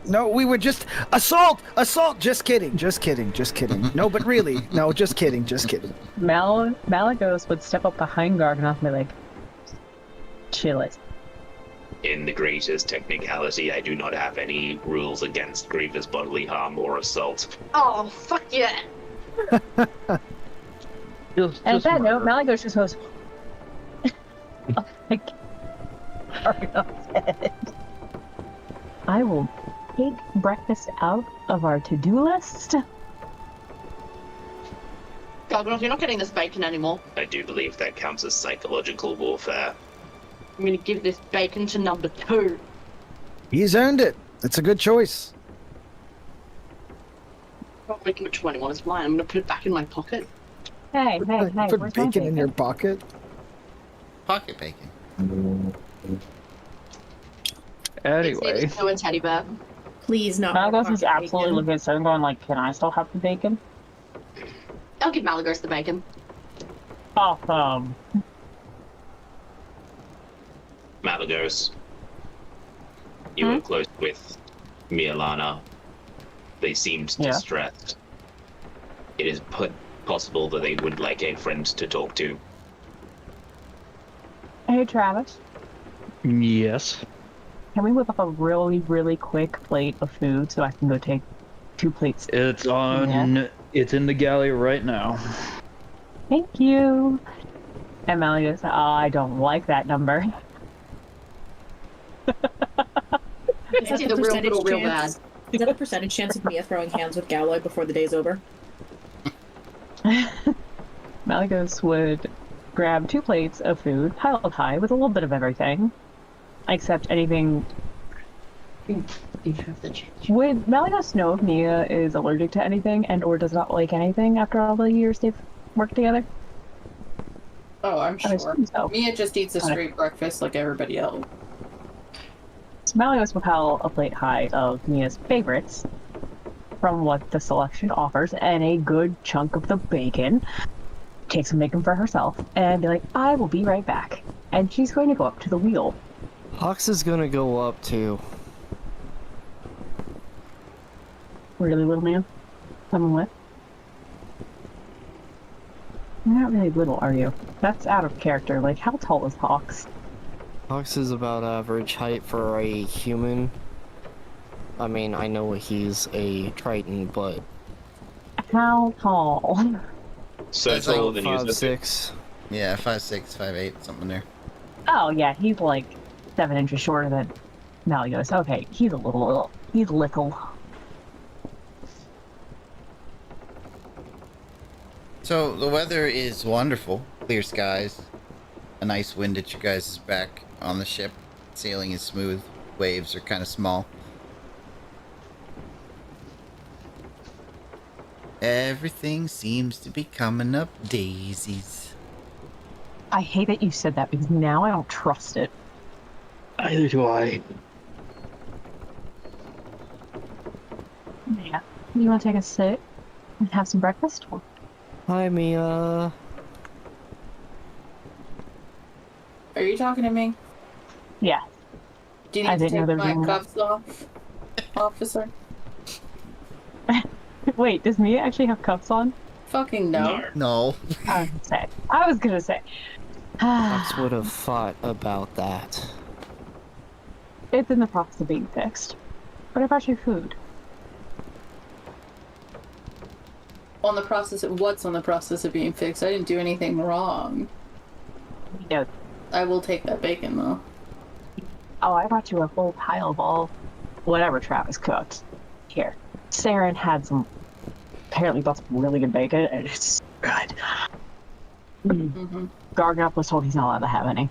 No, we were just... Assault! Assault! Just kidding, just kidding, just kidding. No, but really. No, just kidding, just kidding. Malagos would step up behind Garganoth and be like, chill it. In the greatest technicality, I do not have any rules against grievous bodily harm or assault. Oh, fuck yeah! And at that note, Malagos just goes, like, Garganoth's head. I will take breakfast out of our to-do list. Garganoth, you're not getting this bacon anymore. I do believe that counts as psychological warfare. I'm gonna give this bacon to number 2. He's earned it. It's a good choice. I'm not making a 21, it's mine. I'm gonna put it back in my pocket. Hey, Put where's my bacon in your pocket. Pocket bacon. Anyway, It's a teddy bear. Please not. Malagos more is fucking absolutely bacon. looking at Saren going like, can I still have the bacon? I'll give Malagos the bacon. Awesome. Malagos, you were close with Mialana. They seemed Yeah. distressed. It is possible that they would like a friend to talk to. Hey, Travis. yes. Can we whip up a really, really quick plate of food so I can go take 2 plates? It's on. Yeah. It's in the galley right now. Thank you. And Melly goes, oh, I don't like that number. Is that Either a real percentage good or real chance? Is that a percentage chance of Mia throwing hands with Galloy before the day's over? Malagos would grab 2 plates of food, piled high, with a little bit of everything, except anything. You have the chance. Would Malagos know if Mia is allergic to anything and or does not like anything after all the years they've worked together? Oh, I'm I sure. assume so. Mia just eats a straight breakfast like everybody else. So Malagos will pile a plate high of Mia's favorites from what the selection offers and a good chunk of the bacon. Take some bacon for herself and be like, I will be right back. And she's going to go up to the wheel. Hawks is gonna go up too. Really, little man? Coming with? You're not really little, are you? That's out of character. Like, how tall is Hawks? Hawks is about average height for a human. I mean, I know he's a Triton, but How tall? So That's taller like than you. 5'6". Yeah, 5'6", 5'8", something there. Oh, yeah, he's like 7 inches shorter than Malleus. Okay, he's little. So the weather is wonderful. Clear skies. A nice wind at you guys' back on the ship. Sailing is smooth. Waves are kind of small. Everything seems to be coming up daisies. I hate that you said that because now I don't trust it. Either do I. Yeah. You want to take a sit and have some breakfast? Hi, Mia. Are you talking to me? Yeah. Do you I need to didn't know take there was my any- cuffs off, officer? Wait, does Mia actually have cuffs on? Fucking no. No. I was gonna say. Fox would have thought about that. It's in the process of being fixed. What about your food? On the process of what's on the process of being fixed? I didn't do anything wrong. No. I will take that bacon though. Oh, I brought you a full pile of all whatever Travis cooked. Here. Saren had some, apparently bought some really good bacon, and it's good. Mm-hmm. Garganoff was told he's not allowed to have any.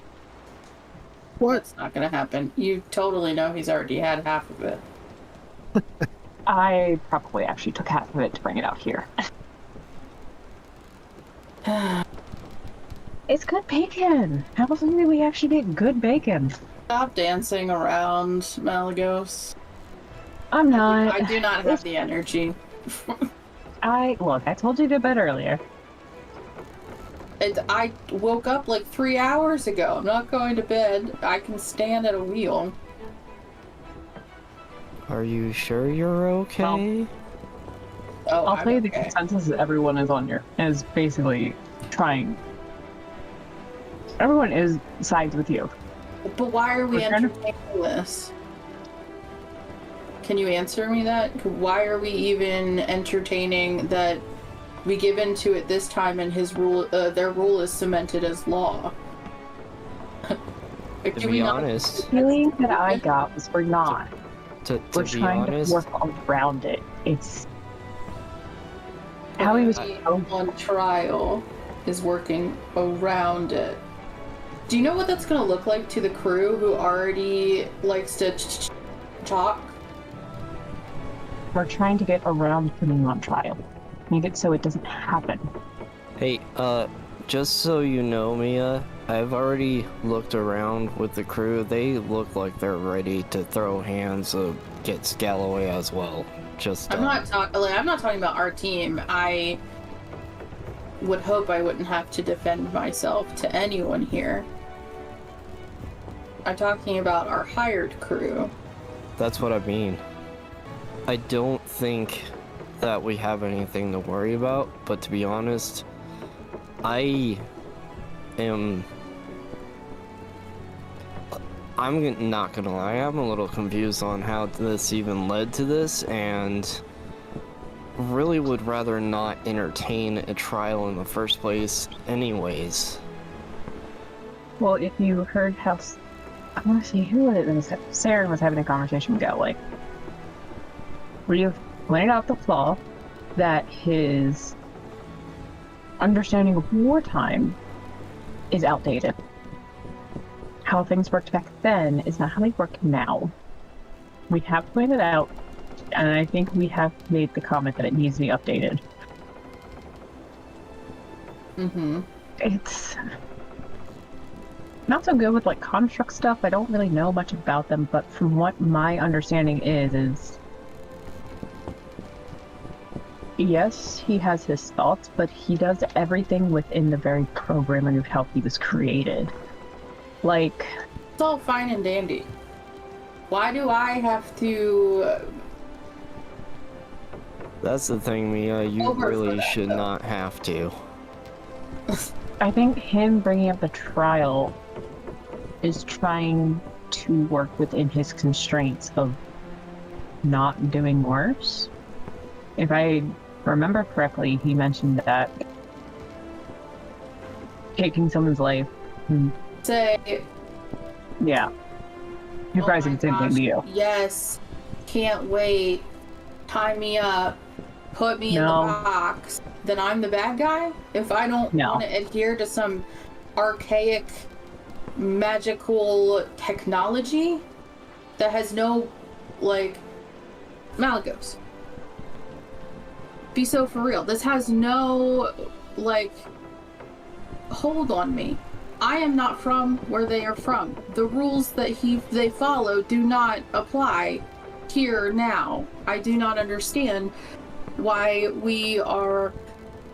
That's not gonna happen. You totally know he's already had half of it. I probably actually took half of it to bring it out here. It's good bacon. How about something we actually get good bacon? Stop dancing around, Malagos. I'm not. I do not have the energy. I told you to bed earlier. I woke up like 3 hours ago. I'm not going to bed. I can stand at a wheel. Are you sure you're okay? Oh, I'll tell you the okay. consensus that everyone is basically trying. Everyone is sides with you. But why are we We're trying to- entertaining this? Can you answer me that? Why are we even entertaining that we give into it this time and his rule, their rule is cemented as law? To be honest, The feeling that I got was we're not. to We're be trying honest, to work around it. It's how he was. On trial is working around it. Do you know what that's going to look like to the crew who already likes to talk? We're trying to get around putting him on trial. Make it so it doesn't happen. hey, just so you know, Mia, I've already looked around with the crew. They look like they're ready to throw hands against Galloy as well. Just I'm not talking about our team. I would hope I wouldn't have to defend myself to anyone here. I'm talking about our hired crew. That's what I mean. I don't think that we have anything to worry about, but to be honest, I'm not gonna lie, I'm a little confused on how this even led to this, and really would rather not entertain a trial in the first place anyways. Well, if you heard how, I want to see who it was. Saren was having a conversation with Galloy. Where you pointed out the flaw that his understanding of wartime is outdated. How things worked back then is not how they work now. We have pointed out, and I think we have made the comment that it needs to be updated. Mm-hmm. It's not so good with like construct stuff. I don't really know much about them, but from what my understanding is yes, he has his thoughts, but he does everything within the very programming of how he was created. Like, It's all fine and dandy. Why do I have to... That's the thing, Mia, you Over for really that, should though. not have to. I think him bringing up the trial is trying to work within his constraints of not doing worse. If I remember correctly, he mentioned that taking someone's life. Say, Yeah. You're Oh probably my the same thing gosh, to you. yes. Can't wait. Tie me up. Put me in the box. Then I'm the bad guy? If I don't want to adhere to some archaic, magical technology that has no, like, Malagos. Be so for real. This has no, like, hold on me. I am not from where they are from. The rules that they follow do not apply here now. I do not understand why we are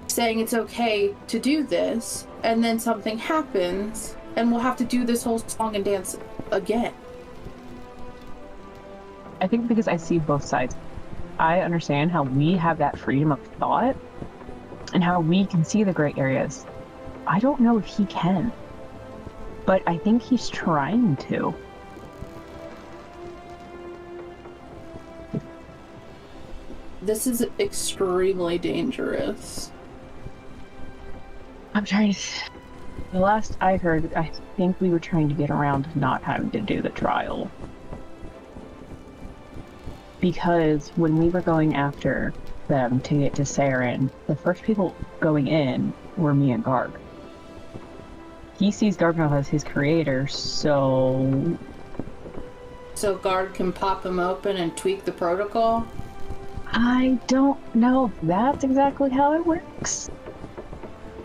saying it's okay to do this, and then something happens, and we'll have to do this whole song and dance again. I think because I see both sides. I understand how we have that freedom of thought, and how we can see the gray areas. I don't know if he can, but I think he's trying to. This is extremely dangerous. I'm trying to... The last I heard, I think we were trying to get around to not having to do the trial. Because when we were going after them to get to Saren, the first people going in were me and Garg. He sees Garganoth as his creator, so... So Garg can pop him open and tweak the protocol? I don't know if that's exactly how it works.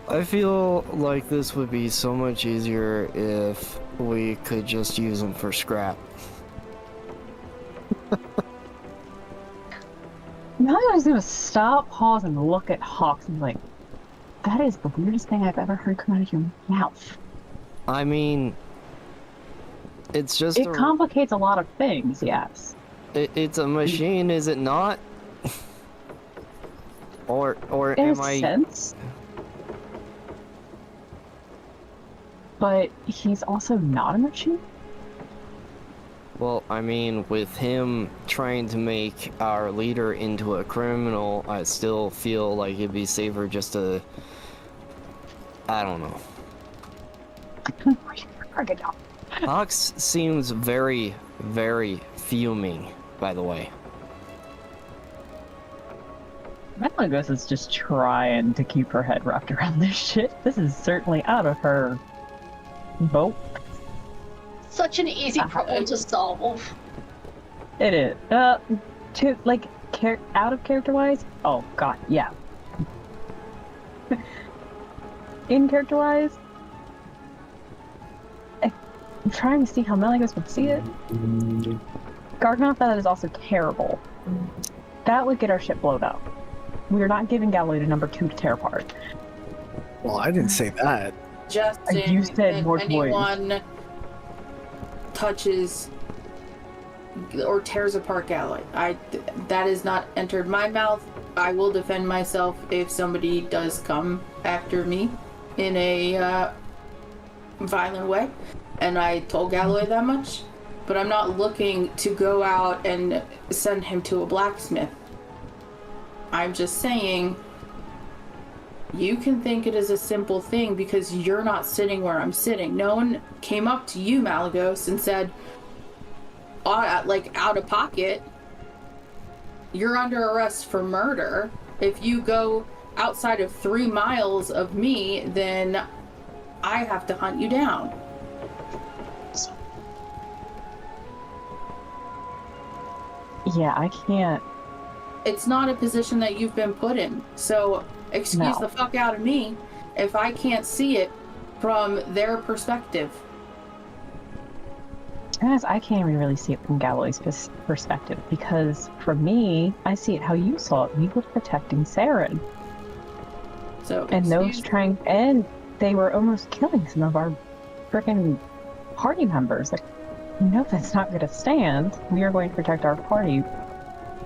I feel like this would be so much easier if we could just use them for scrap. Now I was gonna stop, pause, and look at Hawks and be like, that is the weirdest thing I've ever heard come out of your mouth. I mean, it's just It complicates a lot of things, yes. It's a machine, is it not? or In am a I... sense. But he's also not a machine? Well, I mean, with him trying to make our leader into a criminal, I still feel like it'd be safer just to... I don't know. Hawks seems very, very fuming, by the way. Malagos is just trying to keep her head wrapped around this shit. This is certainly out of her boat. Such an easy problem to solve. It is. To, like, out of character-wise? Oh, God, yeah. In character-wise? I'm trying to see how Malagos would see it. Garganoth, that is also terrible. That would get our ship blown up. We are not giving Galloy to number 2 to tear apart. Well, I didn't say that. Just you said more anyone touches or tears apart Galloy. That has not entered my mouth. I will defend myself if somebody does come after me in a violent way. And I told Galloy that much. But I'm not looking to go out and send him to a blacksmith. I'm just saying, you can think it is a simple thing because you're not sitting where I'm sitting. No one came up to you, Malagos, and said, like, out of pocket, you're under arrest for murder. If you go outside of 3 miles of me, then I have to hunt you down. Yeah, I can't. It's not a position that you've been put in. So, excuse the fuck out of me if I can't see it from their perspective. As I can't even really see it from Galloy's perspective, because for me, I see it how you saw it. We were protecting Saren. So, and they were almost killing some of our freaking party members. Like, no, that's not going to stand. We are going to protect our party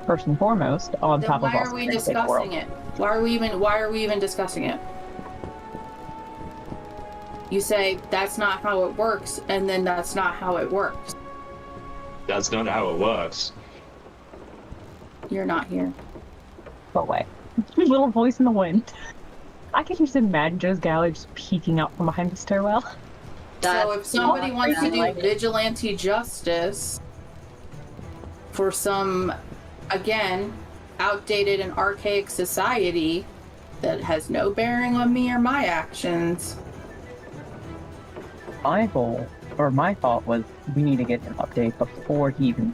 first and foremost. On then top of why are we discussing it? Why are we even discussing it? You say that's not how it works, and then that's not how it works. That's not how it works. You're not here. But wait. Little voice in the wind. I can just imagine Joe's Galloy just peeking out from behind the stairwell. So if somebody wants to do like it. vigilante justice for some, again, outdated and archaic society that has no bearing on me or my actions. My goal, or my thought was, we need to get an update before he even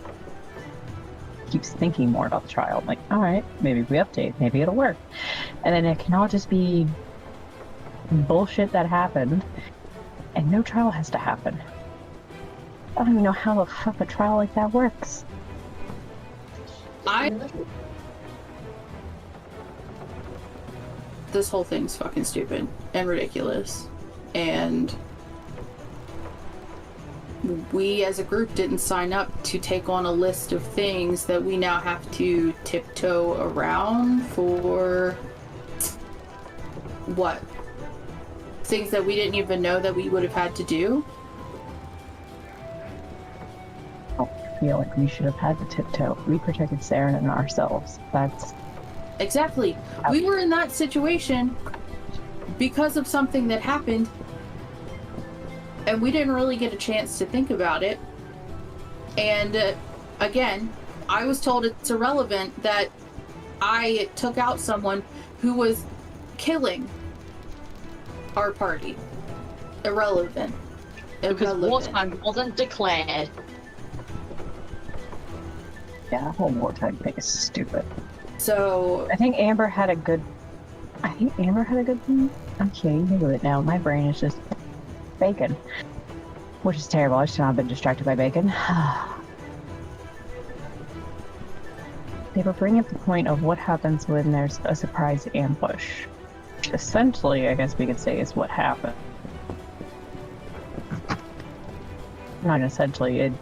keeps thinking more about the trial. I'm like, all right, maybe if we update, maybe it'll work. And then it can all just be bullshit that happened, and no trial has to happen. I don't even know how the fuck a trial like that works. This whole thing's fucking stupid and ridiculous. And we as a group didn't sign up to take on a list of things that we now have to tiptoe around for what? Things that we didn't even know that we would have had to do? I feel like we should have had to tiptoe. We protected Saren and ourselves. That's Exactly. We were in that situation because of something that happened, and we didn't really get a chance to think about it. And again, I was told it's irrelevant that I took out someone who was killing our party. Irrelevant. Because wartime wasn't declared. yeah, that whole wartime thing is stupid. So I think Amber had a good thing. I can't even think of it now. My brain is just bacon. Which is terrible. I should not have been distracted by bacon. They were bringing up the point of what happens when there's a surprise ambush. Essentially, I guess we could say, is what happened. Not essentially,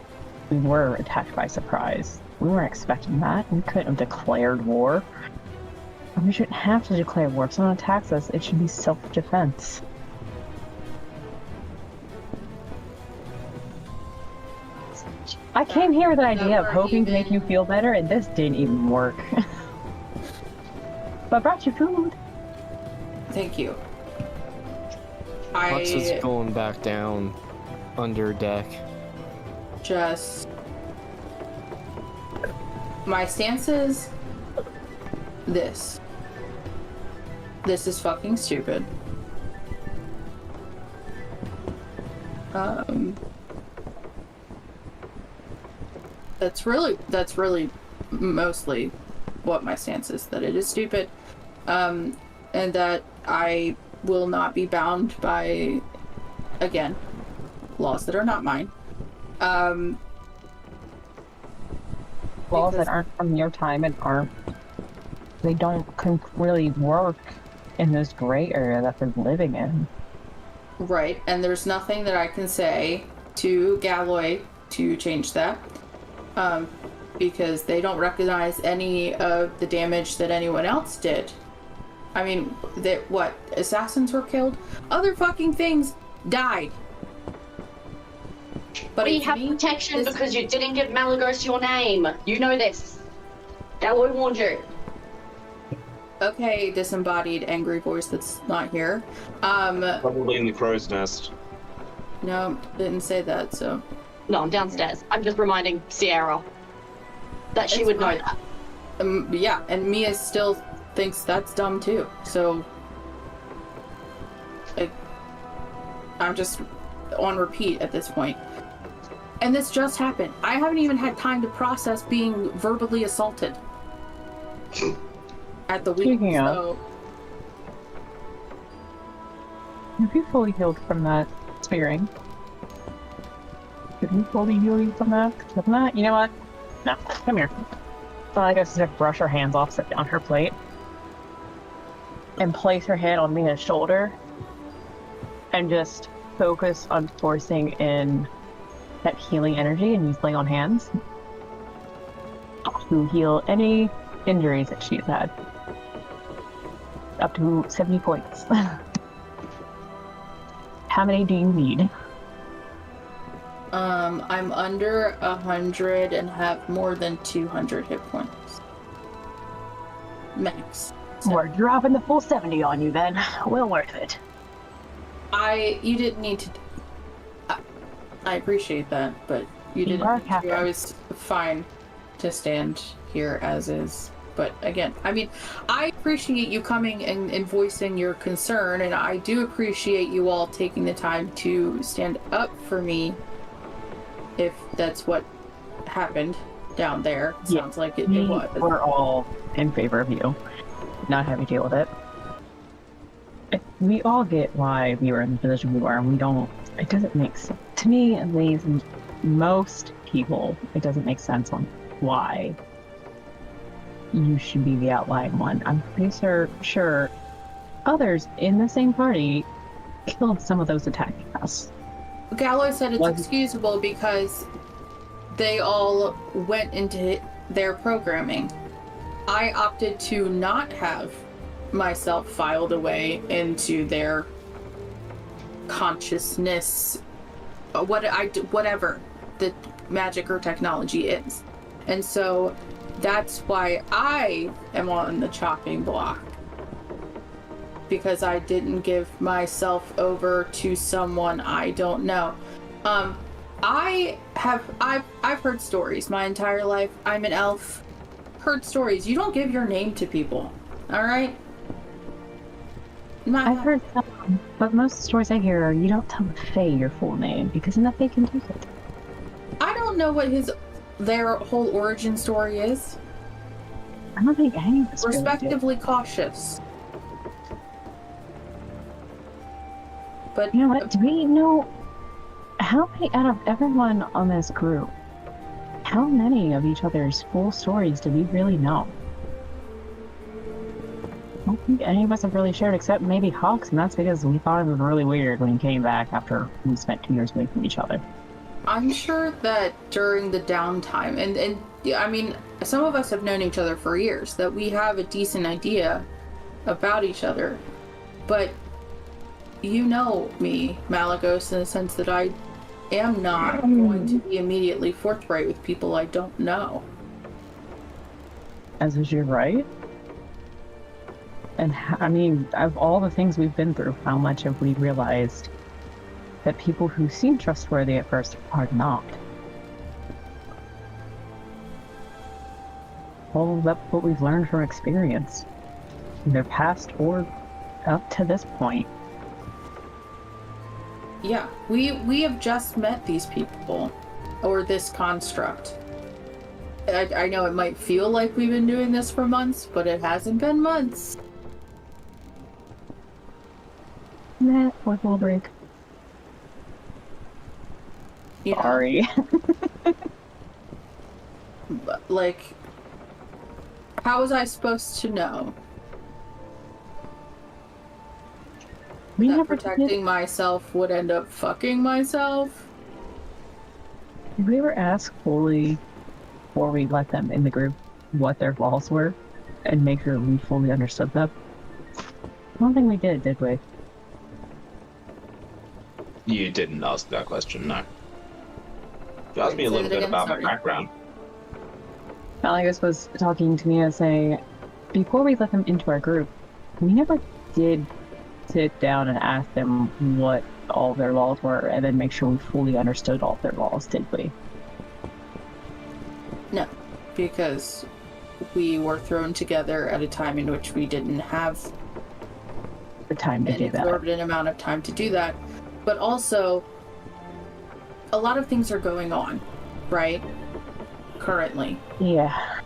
we were attacked by surprise. We weren't expecting that. We couldn't have declared war. And we shouldn't have to declare war. If someone attacks us, it should be self-defense. I came here with an idea of hoping to make you feel better, and this didn't even work. But I brought you food. thank you. Lux is going back down under deck. Just my stance is this. This is fucking stupid. That's really mostly what my stance is, that it is stupid, and that I will not be bound by, again, laws that are not mine. Laws that aren't from your time and they don't really work in this gray area that they're living in. Right, and there's nothing that I can say to Galloy to change that. Because they don't recognize any of the damage that anyone else did. I mean, assassins were killed? Other fucking things died. But We have protection because you didn't give Malagos your name. You know this. Galloy warned you. Okay, disembodied angry voice that's not here. Probably in the crow's nest. No, didn't say that, so. No, I'm downstairs. I'm just reminding Sierra that she would know that. Yeah, and Mia still thinks that's dumb too, so. I'm just on repeat at this point. And this just happened. I haven't even had time to process being verbally assaulted at the week. Speaking of, So have you fully healed from that spearing? Did we fully heal you from that? If not, you know what? No, come here. So I guess just brush her hands off, sit down her plate, and place her hand on Mina's shoulder, and just focus on forcing in that healing energy and use lay on hands to heal any injuries that she's had. Up to 70 points. How many do you need? I'm under 100 and have more than 200 hit points. Max. So We're dropping the full 70 on you then. Well worth it. you didn't need to. I appreciate that, but you didn't. are captain. I was fine to stand here as is. But again, I mean, I appreciate you coming and voicing your concern, and I do appreciate you all taking the time to stand up for me, if that's what happened down there. It sounds like it was. We're all in favor of you not having to deal with it. We all get why we were in the position we were, and we don't. It doesn't make sense to me, at least. Most people, it doesn't make sense on why you should be the outlying one. I'm pretty sure others in the same party killed some of those attacking us. Galloy said it's excusable because they all went into their programming. I opted to not have myself filed away into their consciousness, whatever the magic or technology is. And so that's why I am on the chopping block, because I didn't give myself over to someone I don't know. I've heard stories my entire life. I'm an elf. Heard stories. You don't give your name to people. All right? I've heard some, but most of the stories I hear are you don't tell the Fae your full name because then the Fae can use it. I don't know what their whole origin story is. I don't think any of us Respectively cautious. But you know what? Do we know how many out of everyone on this group? How many of each other's full stories do we really know? I don't think any of us have really shared, except maybe Hawks, and that's because we thought it was really weird when he came back after we spent 2 years away from each other. I'm sure that during the downtime, and I mean, some of us have known each other for years, that we have a decent idea about each other. But you know me, Malagos, in the sense that I am not going to be immediately forthright with people I don't know. As is your right. And I mean, of all the things we've been through, how much have we realized that people who seem trustworthy at first are not? Well, that's what we've learned from experience, either past or up to this point. Yeah, we have just met these people, or this construct. I know it might feel like we've been doing this for months, but it hasn't been months. Nah, fourth wall break. You know, Sorry. but, like, how was I supposed to know that protecting myself would end up fucking myself? Did we ever ask fully, before we let them in the group, what their laws were, and make sure we fully understood them? I don't think we did we? You didn't ask that question, no. You asked me a little bit about my background. Malagos was talking to me and saying, before we let them into our group, we never did sit down and ask them what all their laws were and then make sure we fully understood all their laws, did we? No, because we were thrown together at a time in which we didn't have the time to do that. An exorbitant amount of time to do that. But also, a lot of things are going on, right? Currently. Yeah.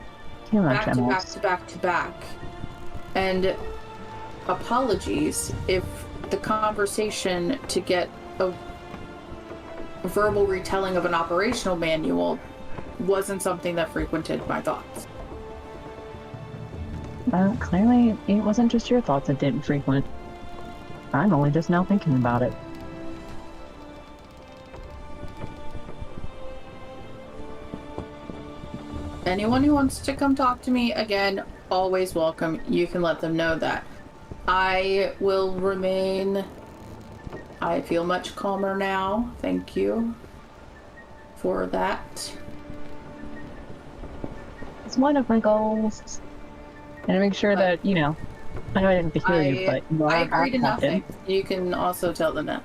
Too much back to back to back to back. And apologies if the conversation to get a verbal retelling of an operational manual wasn't something that frequented my thoughts. Clearly, it wasn't just your thoughts that didn't frequent. I'm only just now thinking about it. Anyone who wants to come talk to me, again, always welcome. You can let them know that. I will remain... I feel much calmer now. Thank you for that. It's one of my goals. And to make sure that, you know, I know I didn't hear you, but you know, I agree to nothing. You can also tell them that.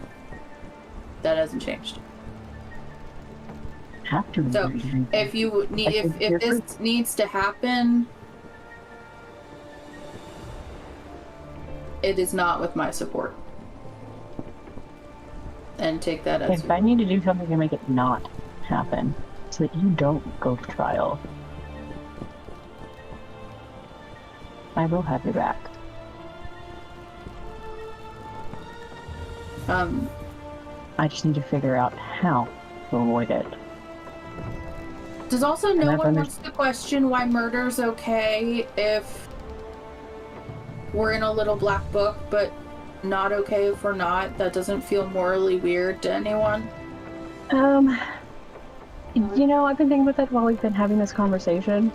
That hasn't changed. have to. So, if you need, if this needs to happen, it is not with my support. And take that as. If I need to do something to make it not happen, so that you don't go to trial, I will have your back. I just need to figure out how to avoid it. Does also no one wants to question why murder's okay if we're in a little black book, but not okay if we're not? That doesn't feel morally weird to anyone? You know, I've been thinking about that while we've been having this conversation.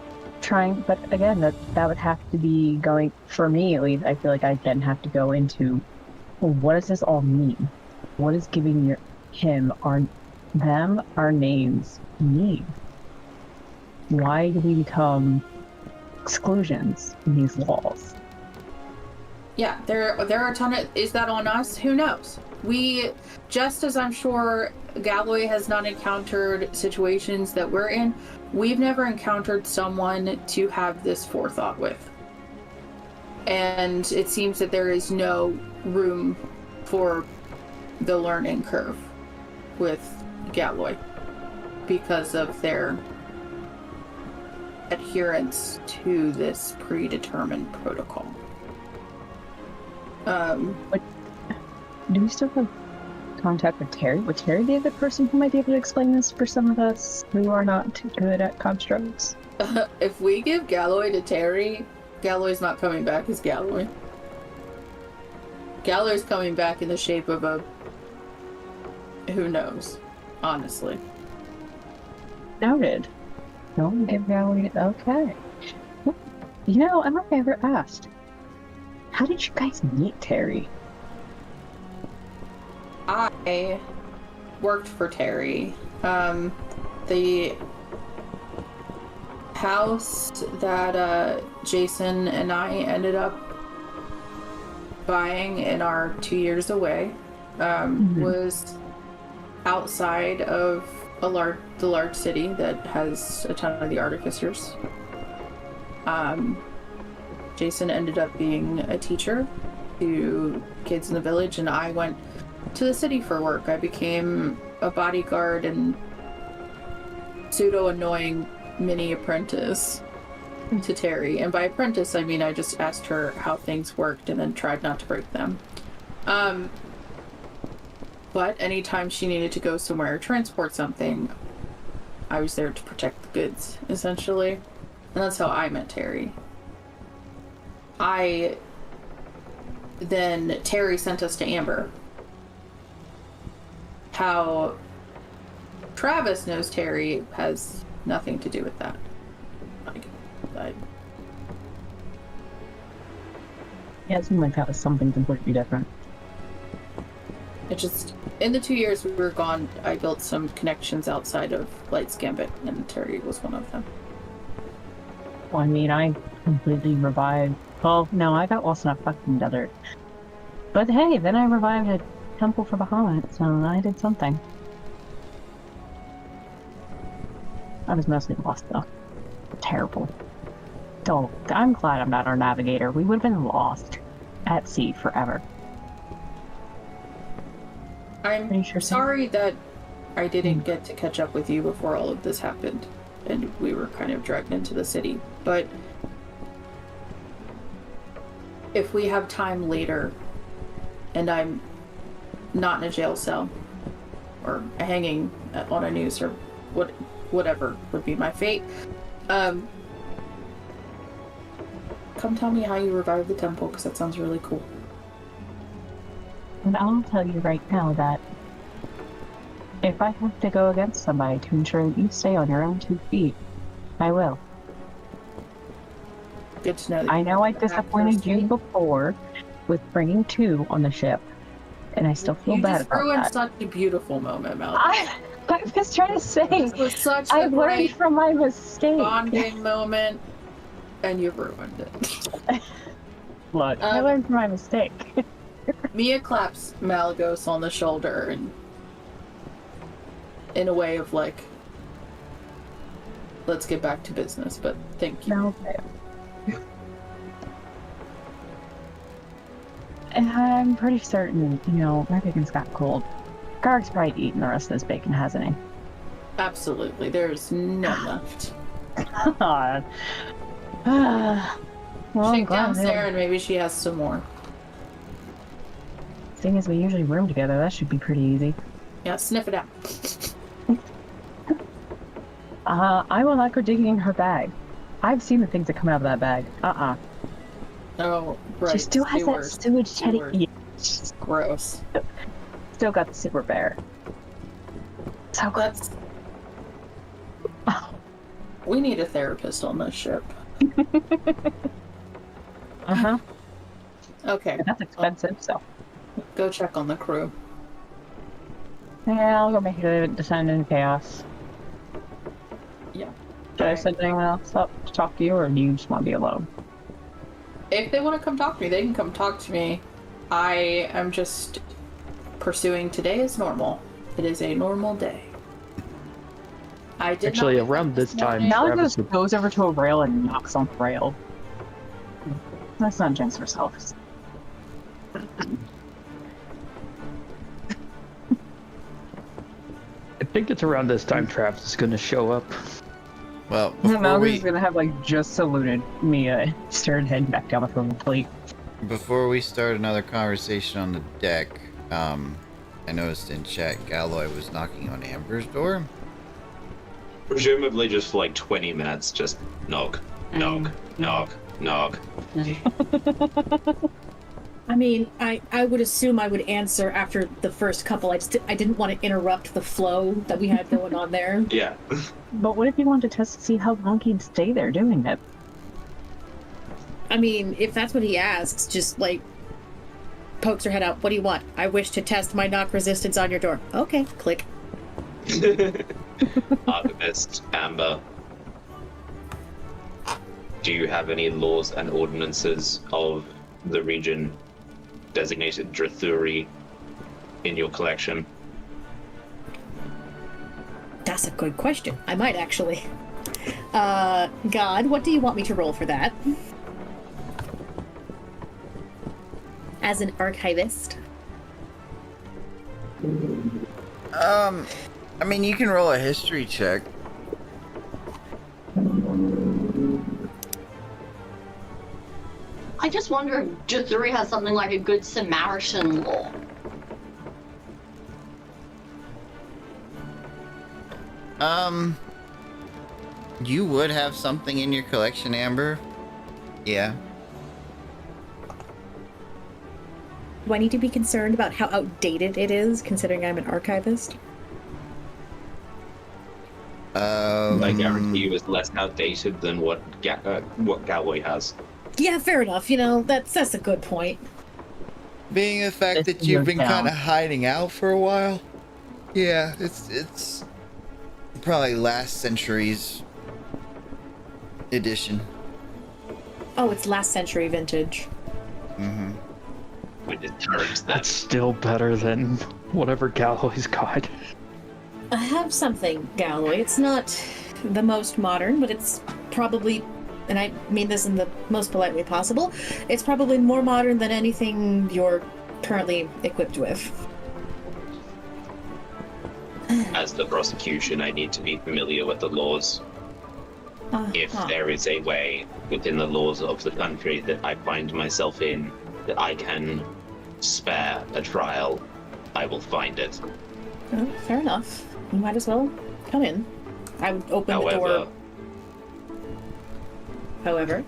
But again, that would have to be going, for me at least, I feel like I then have to go into, well, what does this all mean? What does giving our names mean? Why do we become exclusions in these laws? Yeah, there are a ton of... Is that on us? Who knows? We, just as I'm sure Galloy has not encountered situations that we're in, we've never encountered someone to have this forethought with. And it seems that there is no room for the learning curve with Galloy because of their adherence to this predetermined protocol. Do we still have contact with Terry? Would Terry be a good person who might be able to explain this for some of us who are not too good at constructs? If we give Galloy to Terry, Galloy's not coming back as Galloy. Galloy's coming back in the shape of a... Who knows? Honestly. Noted. Don't give Galloy... Okay. You know, I don't think I ever asked. How did you guys meet Terry? I worked for Terry. The house that Jason and I ended up buying in our 2 years away was outside of the large city that has a ton of the artificers. Jason ended up being a teacher to kids in the village, and I went to the city for work. I became a bodyguard and pseudo-annoying mini apprentice to Terry. And by apprentice, I mean I just asked her how things worked and then tried not to break them. But anytime she needed to go somewhere or transport something, I was there to protect the goods, essentially. And that's how I met Terry. Then Terry sent us to Amber. How Travis knows Terry has nothing to do with that. Yeah, it seemed like that was something completely different. It just, in the 2 years we were gone, I built some connections outside of Light's Gambit, and Terry was one of them. Well, I mean, I completely revived... Well, no, I got lost in a fucking desert. But hey, then I revived a temple for Bahamut, so I did something. I was mostly lost, though. Terrible. Oh, I'm glad I'm not our navigator. We would have been lost at sea forever. I'm sorry that I didn't get to catch up with you before all of this happened, and we were kind of dragged into the city. But if we have time later, and I'm not in a jail cell, or hanging on a noose, or whatever would be my fate, come tell me how you revived the temple, because that sounds really cool. And I'll tell you right now that if I have to go against somebody to ensure that you stay on your own 2 feet, I will. Good to know that. I know I disappointed you before with bringing 2 on the ship, and I still feel bad about that. You just ruined such a beautiful moment, Mel. I was trying to say, this was such I learned from my mistake. Bonding moment, and you ruined it. Look, I learned from my mistake. Mia claps Malagos on the shoulder and in a way of like, let's get back to business, but thank you. Okay. And I'm pretty certain, my bacon's got cold. Garg's probably eaten the rest of this bacon, hasn't he? Absolutely. There's none left. God. Well, I'm Shake down glad Sarah and maybe she has some more. Seeing as we usually room together, that should be pretty easy. Yeah, sniff it out. I will not go digging in her bag. I've seen the things that come out of that bag. Oh, right. She still has that sewage teddy. Yeah. Gross. Still got the super bear. So That's... We need a therapist on this ship. Okay. That's expensive, so. Go check on the crew. Yeah, I'll go make a descend into chaos. Yeah. Should I send anyone else up to talk to you, or do you just want to be alone? If they want to come talk to me, they can come talk to me. I am just pursuing today as normal. It is a normal day. I did Actually, not around this time, Now Travis just goes over to a rail and knocks on the rail. Let's not jinx ourselves. I think it's around this time Travis is going to show up. Well, before Malcolm's gonna have just saluted Mia and started heading back down from the fleet. Before we start another conversation on the deck, I noticed in chat Galloy was knocking on Amber's door. Presumably just for like 20 minutes, just knock, knock, knock, knock. I mean, I would assume I would answer after the first couple. I didn't want to interrupt the flow that we had going on there. Yeah. But what if you wanted to test to see how long he'd stay there doing it? I mean, if that's what he asks, just pokes her head out. What do you want? I wish to test my knock resistance on your door. Okay, click. Archivist Amber, do you have any laws and ordinances of the region designated Djruthourhi in your collection? That's a good question. I might actually. God, what do you want me to roll for that? As an archivist? I mean, you can roll a history check. I just wonder if Djruthourhi has something like a good Samaritan law. You would have something in your collection, Amber. Yeah. Do I need to be concerned about how outdated it is, considering I'm an archivist? I guarantee you it's less outdated than what Galloy has. Yeah, fair enough. That's a good point. Being the fact that you've been kind of hiding out for a while. Yeah, it's probably last century's edition. Oh, it's last century vintage. Mm-hmm. That's still better than whatever Galloy's got. I have something, Galloy. It's not the most modern, but it's probably, and I mean this in the most polite way possible, it's probably more modern than anything you're currently equipped with. As the prosecution, I need to be familiar with the laws. If there is a way within the laws of the country that I find myself in that I can spare a trial, I will find it. Oh, fair enough. You might as well come in. I would open the door. However,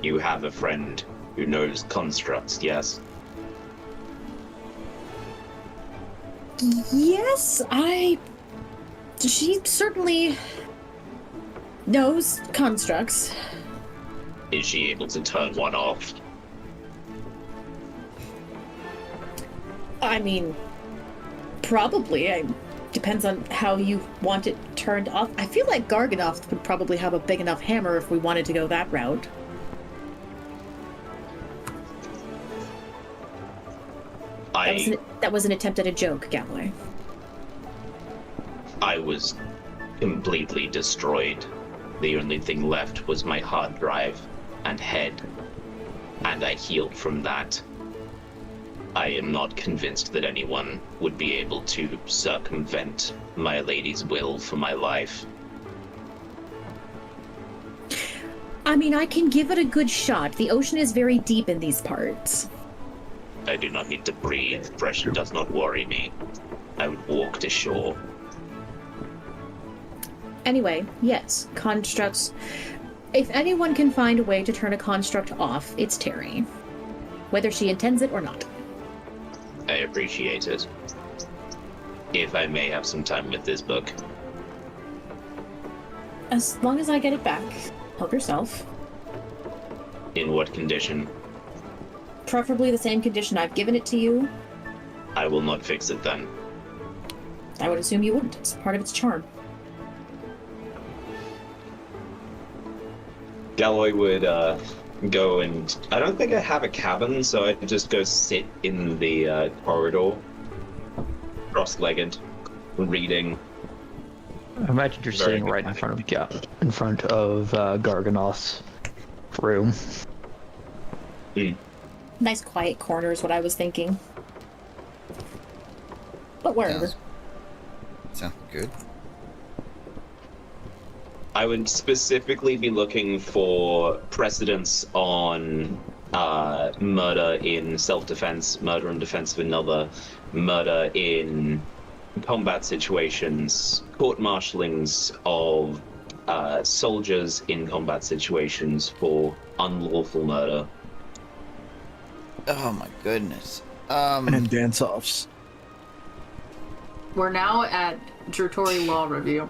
you have a friend who knows constructs, yes? Yes, she certainly knows constructs. Is she able to turn one off? I mean, probably. Depends on how you want it turned off. I feel like Garganoth would probably have a big enough hammer if we wanted to go that route. That was an attempt at a joke, Galloy. I was completely destroyed. The only thing left was my hard drive and head, and I healed from that. I am not convinced that anyone would be able to circumvent my lady's will for my life. I mean, I can give it a good shot. The ocean is very deep in these parts. I do not need to breathe. Pressure does not worry me. I would walk to shore. Anyway, yes, constructs. If anyone can find a way to turn a construct off, it's Terry. Whether she intends it or not. I appreciate it. If I may have some time with this book. As long as I get it back. Help yourself. In what condition? Preferably the same condition I've given it to you. I will not fix it then. I would assume you wouldn't. It's part of its charm. Galloy would go and... I don't think I have a cabin, so I'd just go sit in the corridor, cross-legged, reading. I imagine you're sitting right in front of Garganoth's room. Nice quiet corner is what I was thinking. But wherever. Sounds good. I would specifically be looking for precedents on murder in self-defense, murder in defense of another, murder in combat situations, court-martialings of soldiers in combat situations for unlawful murder. Oh my goodness. And dance-offs. We're now at Djruthourhi Law Review.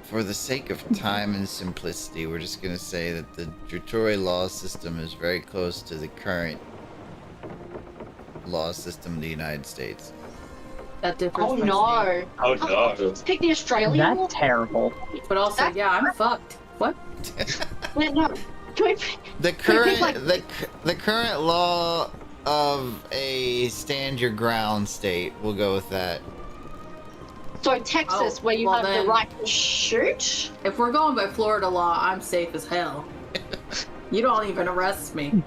For the sake of time and simplicity, we're just going to say that the Djruthourhi law system is very close to the current law system of the United States. That differs. Oh no! Oh no! Pick the Australian. That's terrible. But also, yeah, I'm fucked. What? Wait, no. Can we... The current the current law of a stand your ground state. We'll go with that. So Texas, where you have the right to shoot? If we're going by Florida law, I'm safe as hell. You don't even arrest me.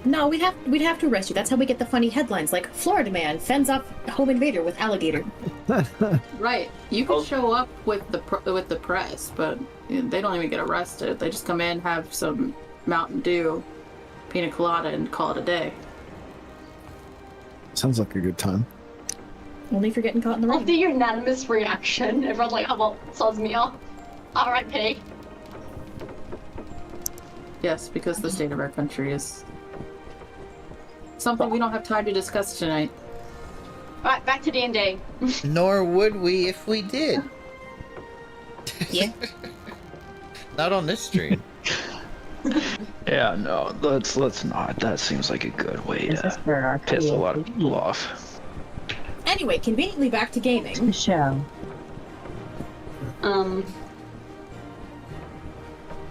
No, we'd have to arrest you. That's how we get the funny headlines like Florida man fends off home invader with alligator. Right. You can show up with the press, but they don't even get arrested. They just come in, have some Mountain Dew, pina colada, and call it a day. Sounds like a good time. Only if you're getting caught in the rain. Of the unanimous reaction, everyone's like, oh well, soz me off. R.I.P. Yes, because the state of our country is something we don't have time to discuss tonight. Alright, back to D&D. Nor would we if we did. Yeah. Not on this stream. Yeah, no, let's not. That seems like a good way to piss a lot of people off. Anyway, conveniently back to gaming. The show.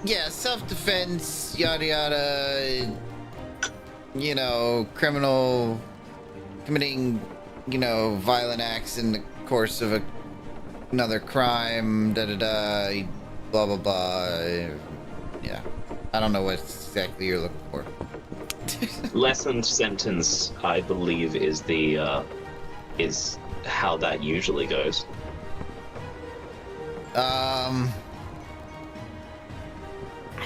Yeah, self-defense, yada yada. You know, criminal committing, violent acts in the course of another crime, da da da, blah blah blah. Yeah, I don't know what exactly you're looking for. Lessened sentence, I believe, is the is how that usually goes. I've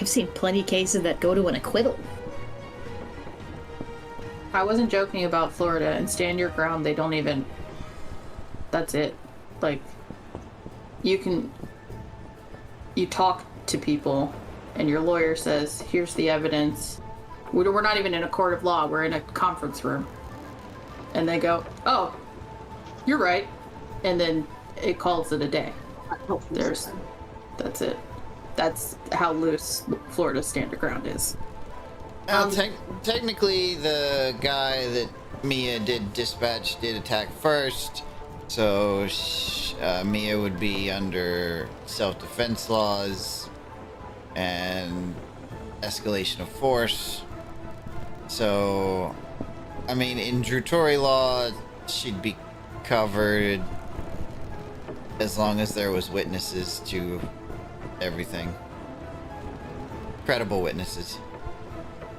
seen plenty of cases that go to an acquittal. I wasn't joking about Florida and stand your ground. They don't even. That's it. Like, you talk to people, and your lawyer says, "Here's the evidence." We're not even in a court of law. We're in a conference room, and they go, "Oh, you're right," and then it calls it a day. That's it. That's how loose Florida's stand your ground is. Technically, the guy that Mia did dispatch did attack first, so Mia would be under self-defense laws and escalation of force. So, I mean, in Djruthourhi law, she'd be covered. As long as there was witnesses to everything. Credible witnesses.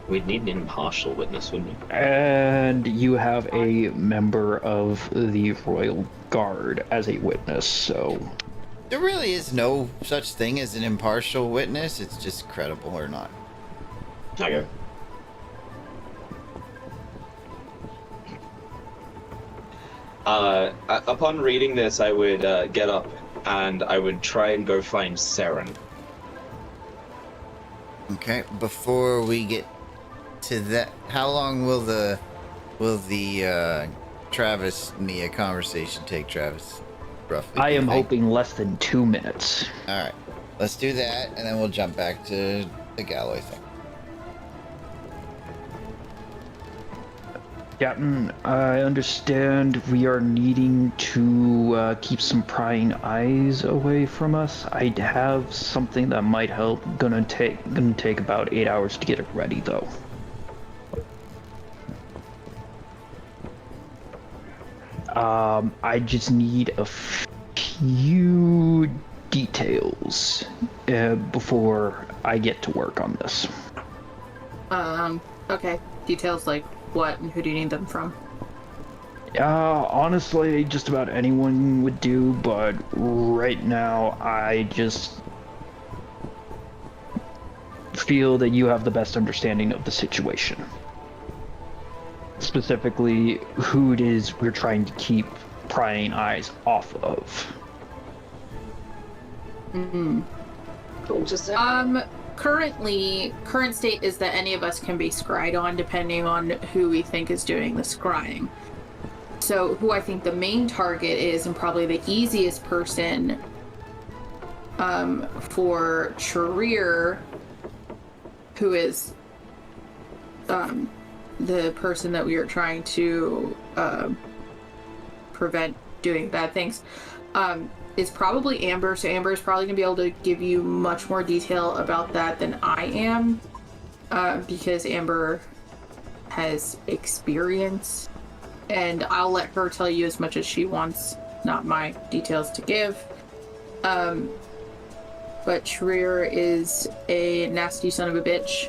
We'd need an impartial witness, wouldn't we? And you have a member of the Royal Guard as a witness, so... There really is no such thing as an impartial witness. It's just credible or not. Okay. Upon reading this, I would get up and I would try and go find Saren. Okay, before we get to that, how long will the Travis Mia conversation take, Travis? Roughly. I am hoping less than 2 minutes. All right, let's do that, and then we'll jump back to the Galloy thing. Captain, I understand we are needing to keep some prying eyes away from us. I have something that might help. Gonna take about 8 hours to get it ready, though. I just need a few details before I get to work on this. Okay. Details like what and who do you need them from? Honestly, just about anyone would do, but right now I just feel that you have the best understanding of the situation. Specifically, who it is we're trying to keep prying eyes off of. Current state is that any of us can be scryed on depending on who we think is doing the scrying. So who I think the main target is, and probably the easiest person for Chreer, who is the person that we are trying to prevent doing bad things, is probably Amber. So Amber is probably going to be able to give you much more detail about that than I am, because Amber has experience, and I'll let her tell you as much as she wants, not my details to give. But Chreer is a nasty son of a bitch.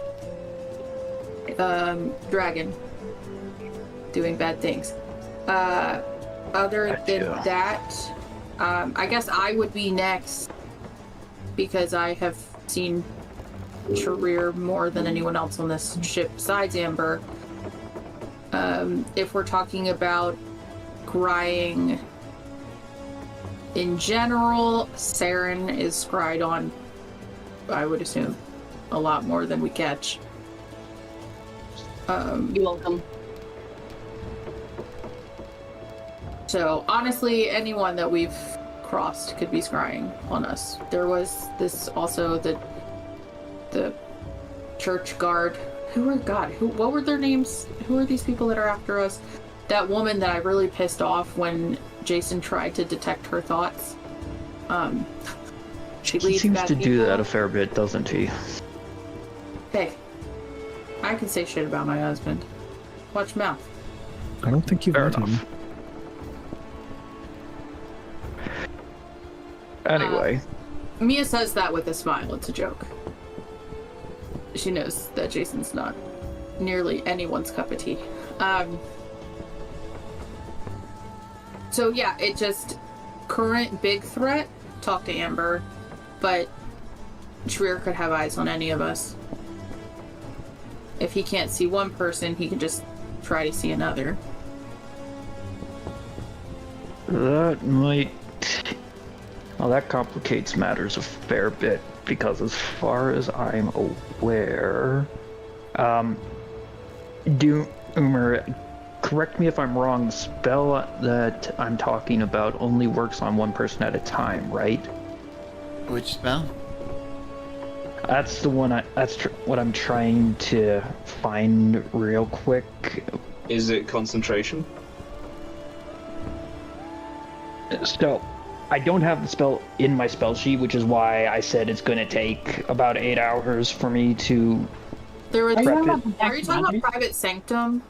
Dragon. Doing bad things. Other than that, I guess I would be next, because I have seen Chreer more than anyone else on this ship besides Amber. If we're talking about scrying in general, Saren is scryed on, I would assume, a lot more than we catch. You're welcome. So honestly, anyone that we've crossed could be scrying on us. There was this also the church guard. What were their names? Who are these people that are after us? That woman that I really pissed off when Jason tried to detect her thoughts. She seems to do that a fair bit, doesn't he? Hey, I can say shit about my husband. Watch your mouth. I don't think you've met him. Anyway. Mia says that with a smile. It's a joke. She knows that Jason's not nearly anyone's cup of tea. So yeah, it just... Current big threat, talk to Amber. But Chreer could have eyes on any of us. If he can't see one person, he can just try to see another. That might... Well, that complicates matters a fair bit, because as far as I'm aware... Doomer, correct me if I'm wrong, the spell that I'm talking about only works on one person at a time, right? Which spell? That's the one what I'm trying to find real quick. Is it concentration? So, I don't have the spell in my spell sheet, which is why I said it's going to take about 8 hours for me to Are you prep it. talking about Private Sanctum?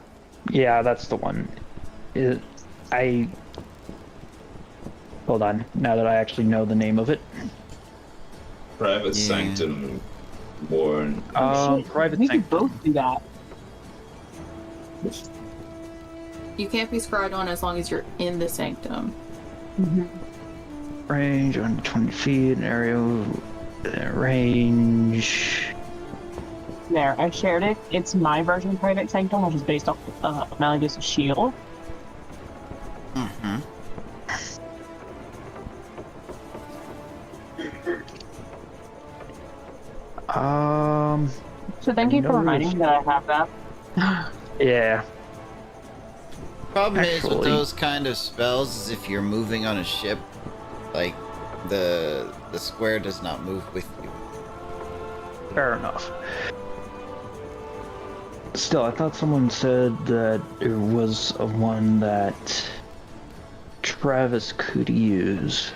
Yeah, that's the one. Hold on, now that I actually know the name of it. Private Sanctum, Warren. Private we Sanctum. could both do that. You can't be scried on as long as you're in the sanctum. Range on 20 feet, an area range. There, I shared it. It's my version of Private Sanctum, which is based off Malagus's shield. So thank you for reminding me that I have that. Yeah. Problem is with Actually- those kind of spells is if you're moving on a ship, like the square does not move with you. Fair enough. Still, I thought someone said that there was a one that Travis could use.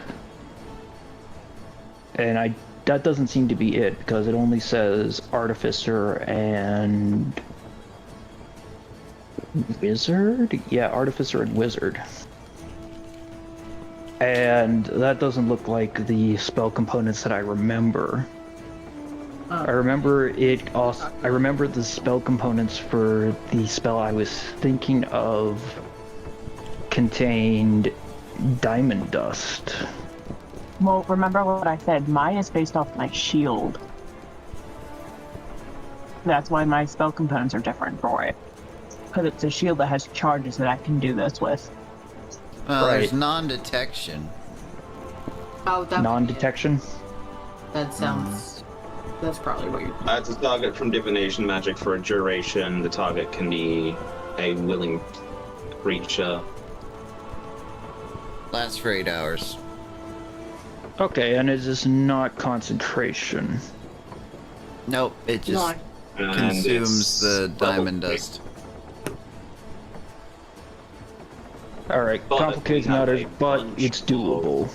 And that doesn't seem to be it, because it only says Artificer and Wizard? Yeah, Artificer and Wizard. And that doesn't look like the spell components that I remember. I remember it also. I remember the spell components for the spell I was thinking of contained diamond dust. Well, remember what I said. Mine is based off my shield. That's why my spell components are different for it. Because it's a shield that has charges that I can do this with. Well, Right. there's non-detection. Oh, that Non-detection? That sounds. That's probably what you're. It's a target from divination magic for a duration. The target can be a willing creature. Lasts for 8 hours. Okay, and it is not concentration. Nope, it just No. consumes the diamond dust. Alright, But complicated we have matters, a but bunch it's doable.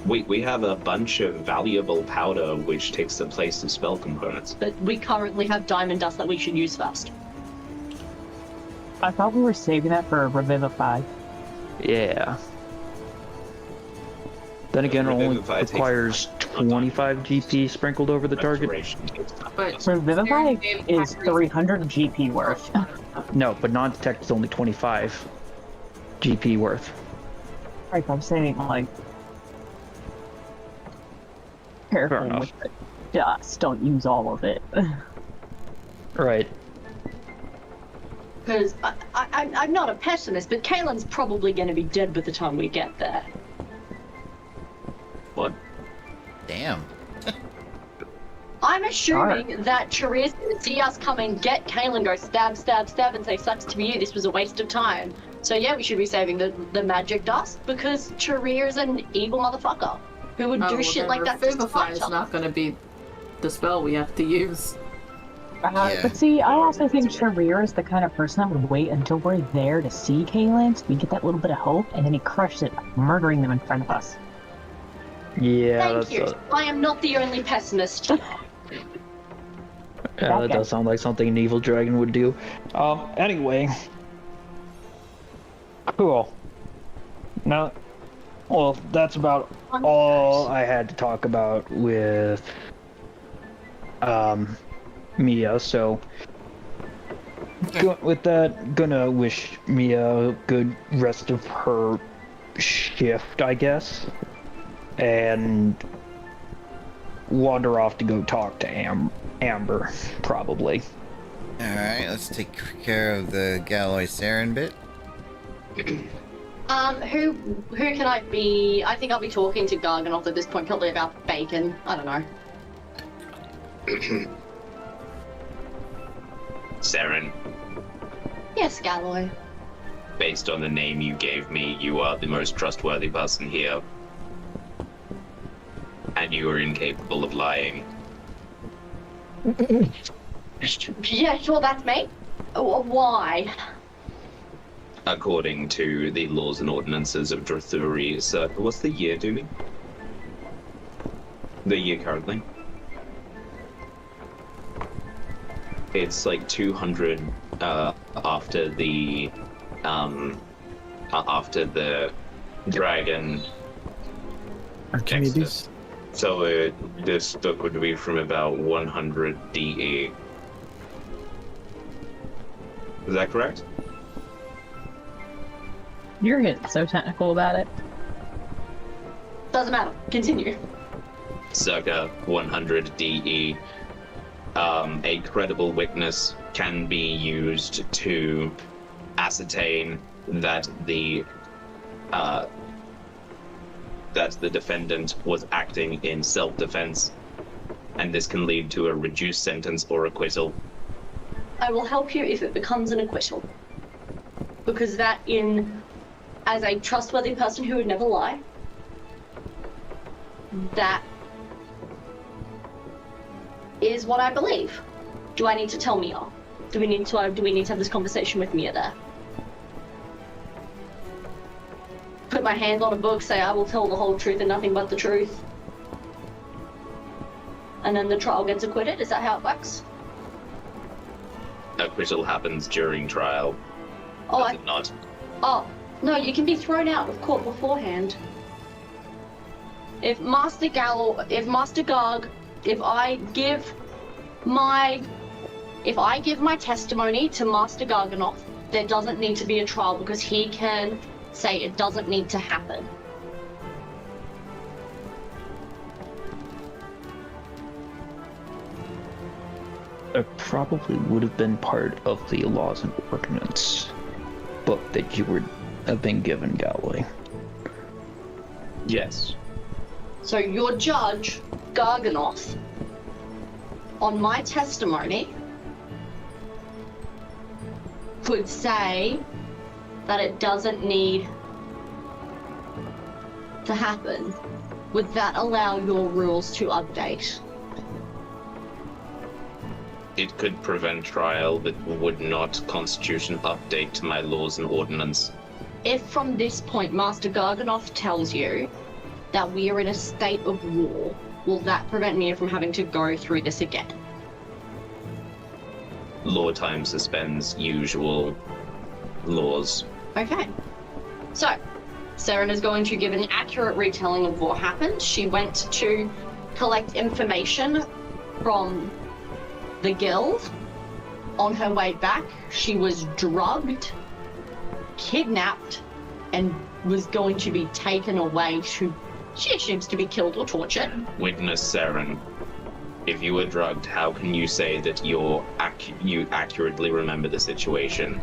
We have a bunch of valuable powder which takes the place of spell components. But we currently have diamond dust that we should use first. I thought we were saving that for Revivify. Yeah. Then again, it only Revivify takes requires 25 GP sprinkled over the target. Duration takes time. But Revivify is 300 GP worth. No, but non-detect is only 25 GP worth. Like I'm saying, like, careful enough. with the dust. Don't use all of it. Right. Because I'm not a pessimist, but Kaylin's probably going to be dead by the time we get there. What? Damn. I'm assuming that Sharia's going to see us come and get Kaylin, go stab, stab, stab, and say, sucks to be you, this was a waste of time. So yeah, we should be saving the magic dust, because Sharia is an evil motherfucker who would do shit like that to Revivify is not going to be the spell we have to use. Yeah. But see, I also think Sharir is the kind of person that would wait until we're there to see Kaylin, so we get that little bit of hope, and then he crushes it, murdering them in front of us. Yeah, Thank you. I am not the only pessimist. Yeah, that does sound like something an evil dragon would do. Anyway. Cool. Now, well, that's about all I had to talk about with, Mia, so with that, gonna wish Mia a good rest of her shift, I guess, and wander off to go talk to Amber, probably. Alright, let's take care of the Galloy Saren bit. Who can I be? I think I'll be talking to Garganoth at this point, probably about bacon. I don't know. Saren, Yes, Galloy. based on the name you gave me, you are the most trustworthy person here. And you are incapable of lying. Yeah, sure, that's me. Why? According to the laws and ordinances of Djruthourhi, so what's the year, Dumey? The year currently? It's like 200 after the dragon. Archimedes. So this book would be from about 100 DE. Is that correct? You're getting so technical about it. Doesn't matter. Continue. Circa 100 DE. A credible witness can be used to ascertain that the defendant was acting in self-defense, and this can lead to a reduced sentence or acquittal. I will help you if it becomes an acquittal. Because as a trustworthy person who would never lie, that is what I believe. Do I need to tell Mia? Do we need to have this conversation with Mia there? Put my hand on a book, say I will tell the whole truth and nothing but the truth, and then the trial gets acquitted? Is that how it works? Acquittal happens during trial. Oh, Does it not? Oh, no, you can be thrown out of court beforehand. If Master Galloy, if I give my testimony to Master Garganoth, there doesn't need to be a trial because he can say it doesn't need to happen. It probably would have been part of the laws and ordinance book that you would have been given, Galloy. Yes. So your judge, Garganoth, on my testimony, could say that it doesn't need to happen. Would that allow your rules to update? It could prevent trial, but would not constitute an update to my laws and ordinance. If from this point Master Garganoth tells you that we are in a state of war, will that prevent me from having to go through this again? Law time suspends usual laws. Okay. So, Seren is going to give an accurate retelling of what happened. She went to collect information from the guild. On her way back, she was drugged, kidnapped, and was going to be taken away to, she assumes, to be killed or tortured. Witness Seren, if you were drugged, how can you say that you accurately remember the situation?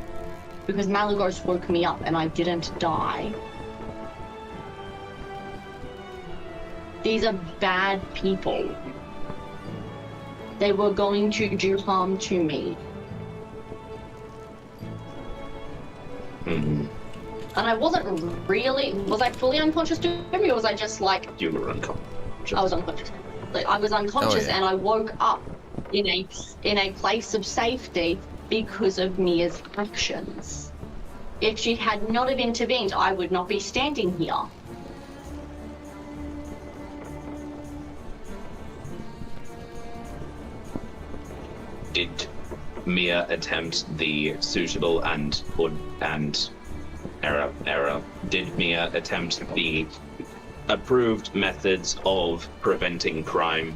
Because Malagos woke me up and I didn't die. These are bad people. They were going to do harm to me. Mm-hmm. And I wasn't really... Was I fully unconscious to him, or was I just like... You were unconscious. I was unconscious. Like, I was unconscious and I woke up in a place of safety because of Mia's actions. If she had not have intervened, I would not be standing here. Did Mia attempt the suitable and error? Did Mia attempt the approved methods of preventing crime?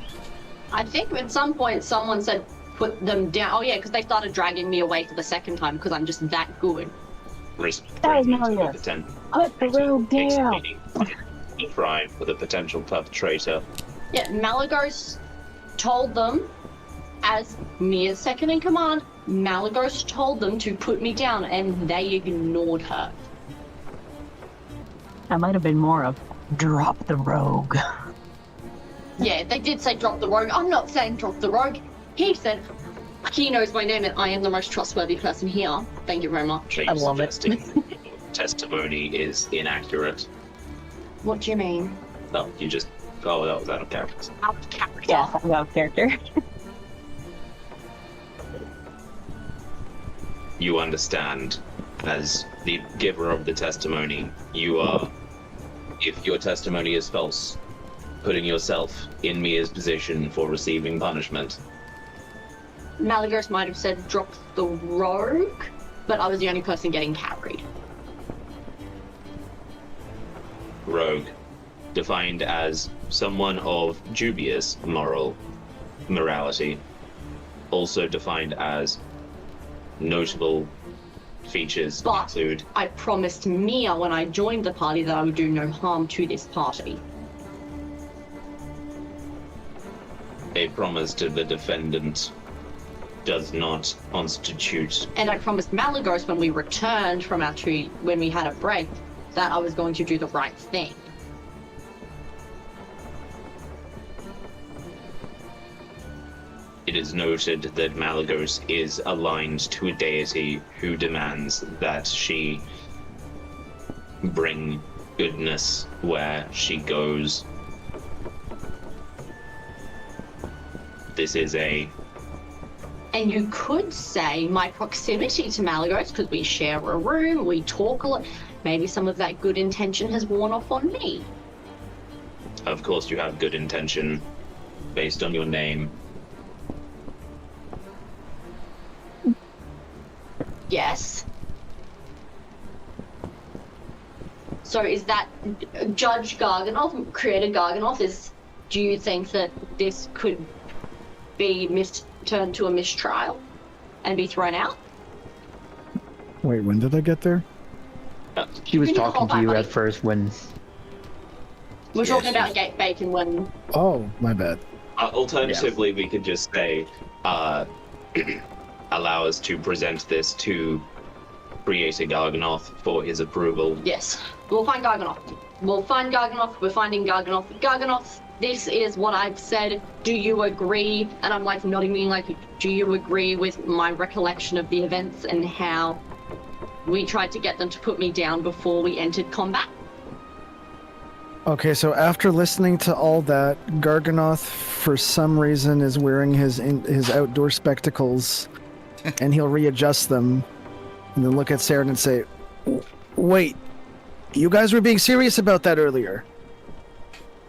I think at some point someone said put them down. Oh yeah, because they started dragging me away for the second time because I'm just that good. That is not yes. Put the road down. The crime for the potential perpetrator. Yeah, Malagos told them, as Mia's second in command, Malagos told them to put me down and they ignored her. That might have been more of drop the rogue. Yeah, they did say drop the rogue. I'm not saying drop the rogue. He said he knows my name and I am the most trustworthy person here. Thank you very much. I love it. Testimony is inaccurate. What do you mean? No, you just... Oh, that was out of character. Out of character. Yeah, out of character. You understand, as the giver of the testimony, you are, if your testimony is false, putting yourself in Mia's position for receiving punishment. Malagos might have said drop the rogue, but I was the only person getting carried. rogue, defined as someone of dubious morality, also defined as notable features But include. I promised Mia when I joined the party that I would do no harm to this party. A promise to the defendant does not constitute. And I promised Malagos when we returned from our when we had a break, that I was going to do the right thing. It is noted that Malagos is aligned to a deity who demands that she bring goodness where she goes. This is a. And you could say my proximity to Malagos, because we share a room, we talk a lot, maybe some of that good intention has worn off on me. Of course you have good intention based on your name. Yes. So is that Judge Garganoth, Creator Garganoth, do you think that this could be turned to a mistrial and be thrown out? Wait, when did I get there? She was You can talking hold to that, you buddy. at first when. We're talking about Gate Bacon when. Oh, my bad. Alternatively, we could just say, allow us to present this to Creator Garganoth for his approval. Yes, we'll find Garganoth. We'll find Garganoth. We're finding Garganoth. Garganoth, this is what I've said. Do you agree? And I'm like nodding, being like, do you agree with my recollection of the events and how we tried to get them to put me down before we entered combat? Okay, so after listening to all that, Garganoth, for some reason, is wearing his outdoor spectacles, and he'll readjust them, and then look at Saren and say, "Wait, you guys were being serious about that earlier?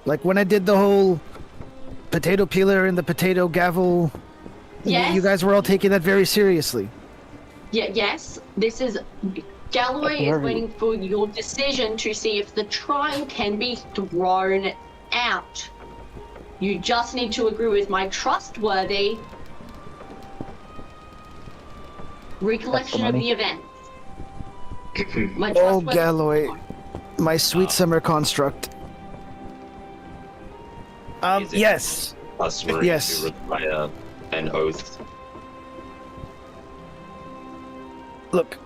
Like when I did the whole potato peeler and the potato gavel, Yes. you guys were all taking that very seriously." Yeah, yes, this is... Galloy is waiting for your decision to see if the trial can be thrown out. You just need to agree with my trustworthy recollection of the events. My Oh, trustworthy- Galloy, my sweet summer construct. Is it Yes. customary Yes. to require an oath? Look,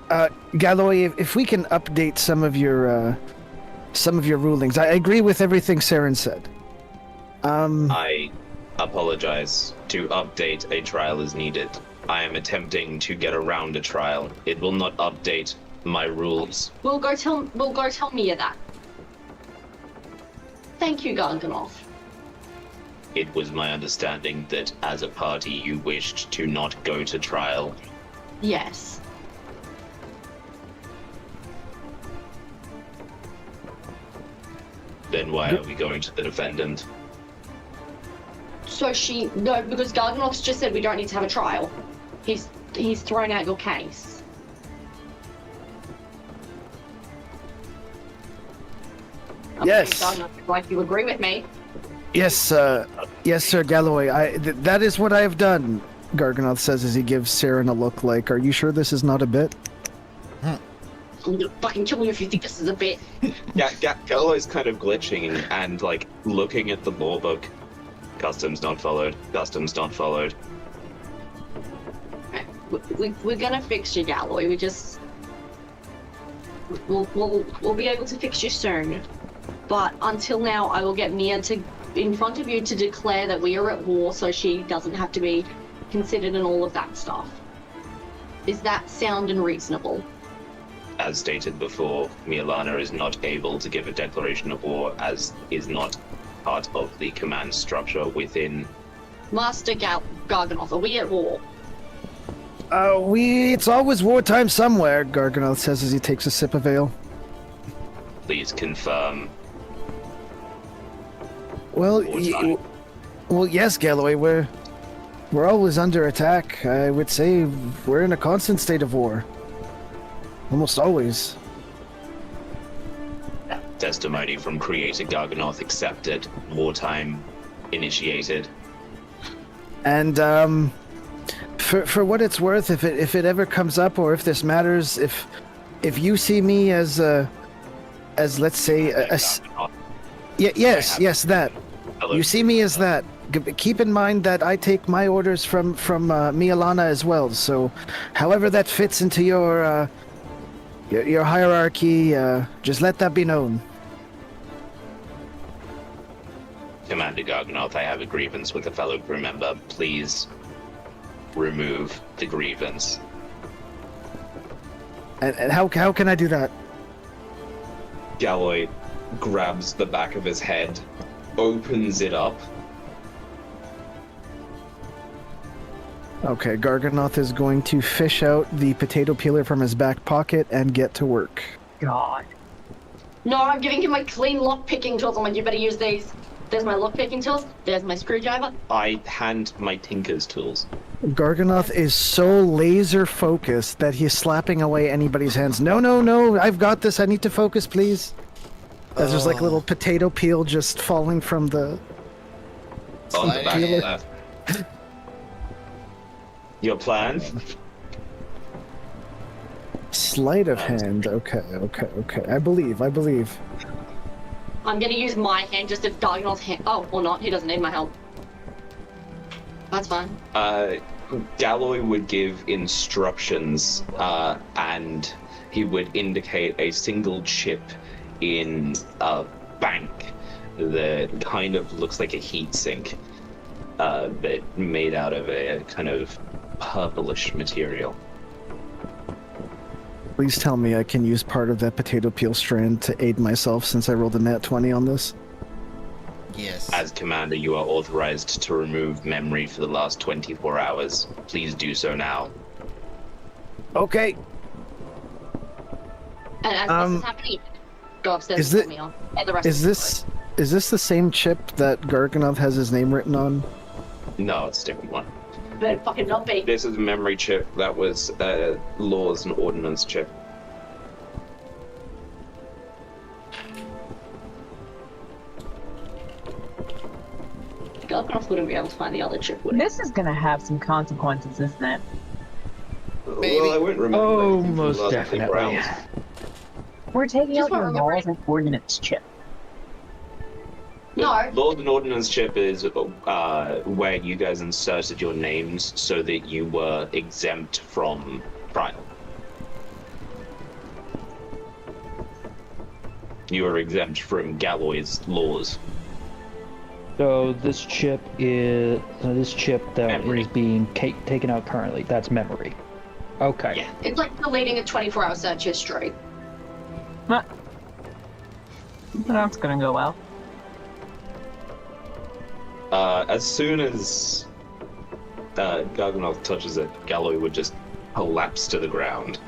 Galloy, if we can update some of your rulings, I agree with everything Saren said. I apologize. To update a trial is needed. I am attempting to get around a trial. It will not update my rules. We'll go tell Mia that. Thank you, Garganoth. It was my understanding that as a party you wished to not go to trial. Yes. Then why are we going to the defendant? So no, because Garganoth's just said we don't need to have a trial. He's thrown out your case. Yes. Garganoth, like you agree with me. Yes, yes, Sir Galloy. That is what I have done. Garganoth says as he gives Saren a look like, "Are you sure this is not a bit?" I'm gonna fucking kill you if you think this is a bit. Galloy's kind of glitching and like looking at the law book. Customs not followed. Customs not followed. We're gonna fix you, Galloy. We'll be able to fix you soon. But until now, I will get Mia in front of you to declare that we are at war, so she doesn't have to be considered and all of that stuff. Is that sound and reasonable? As stated before, Milana is not able to give a declaration of war as is not part of the command structure within. Master Garganoth, are we at war? It's always wartime somewhere, Garganoth says as he takes a sip of ale. Please confirm. Well, Wartime. well, yes, Galloy, we're always under attack. I would say we're in a constant state of war. Almost always. testimony from Creator Garganoth accepted, wartime initiated. And for what it's worth, if it ever comes up, or if this matters, if you see me as let's say yes that you see me as that, keep in mind that I take my orders from Mialana as well. So, however that fits into your hierarchy, just let that be known. Commander Garganoth, I have a grievance with a fellow crew member. Please remove the grievance. And how can I do that? Galloy grabs the back of his head, opens it up. Okay, Garganoth is going to fish out the potato peeler from his back pocket and get to work. God. No, I'm giving him my clean lock-picking tools. I'm like, you better use these. There's my lock-picking tools. There's my screwdriver. I hand my tinker's tools. Garganoth is so laser focused that he's slapping away anybody's hands. No, I've got this. I need to focus, please. As there's like little potato peel just falling from the... On the back left. Your plan? Sleight of hand. Okay. I believe. I'm gonna use my hand just to Garganoth's hand. Oh, or not. He doesn't need my help. That's fine. Galloy would give instructions, and he would indicate a single chip in a bank that kind of looks like a heat sink, but made out of a kind of purplish material. Please tell me I can use part of that potato peel strand to aid myself since I rolled a nat 20 on this. Yes. As commander, you are authorized to remove memory for the last 24 hours. Please do so now. Okay. And as this is happening, go upstairs and put me on. And the rest Is this the same chip that Garganoth has his name written on? No, it's a different one. Better fucking not be. This is a memory chip. That was laws and ordnance chip. Garganoth wouldn't be able to find the other chip, would he? This is gonna have some consequences, isn't it? Well, I wouldn't remember. Oh, anything from the most last 24 definitely. hours. We're taking Just out your remember- laws and ordinance chip. No. Laws and ordnance chip is where you guys inserted your names so that you were exempt from trial. You were exempt from Galloy's laws. So this chip that Memory. is being taken out currently, that's memory. Okay. Yeah. It's like deleting a 24-hour search history. That's gonna go well. As soon as Garganoth touches it, Galloy would just collapse to the ground.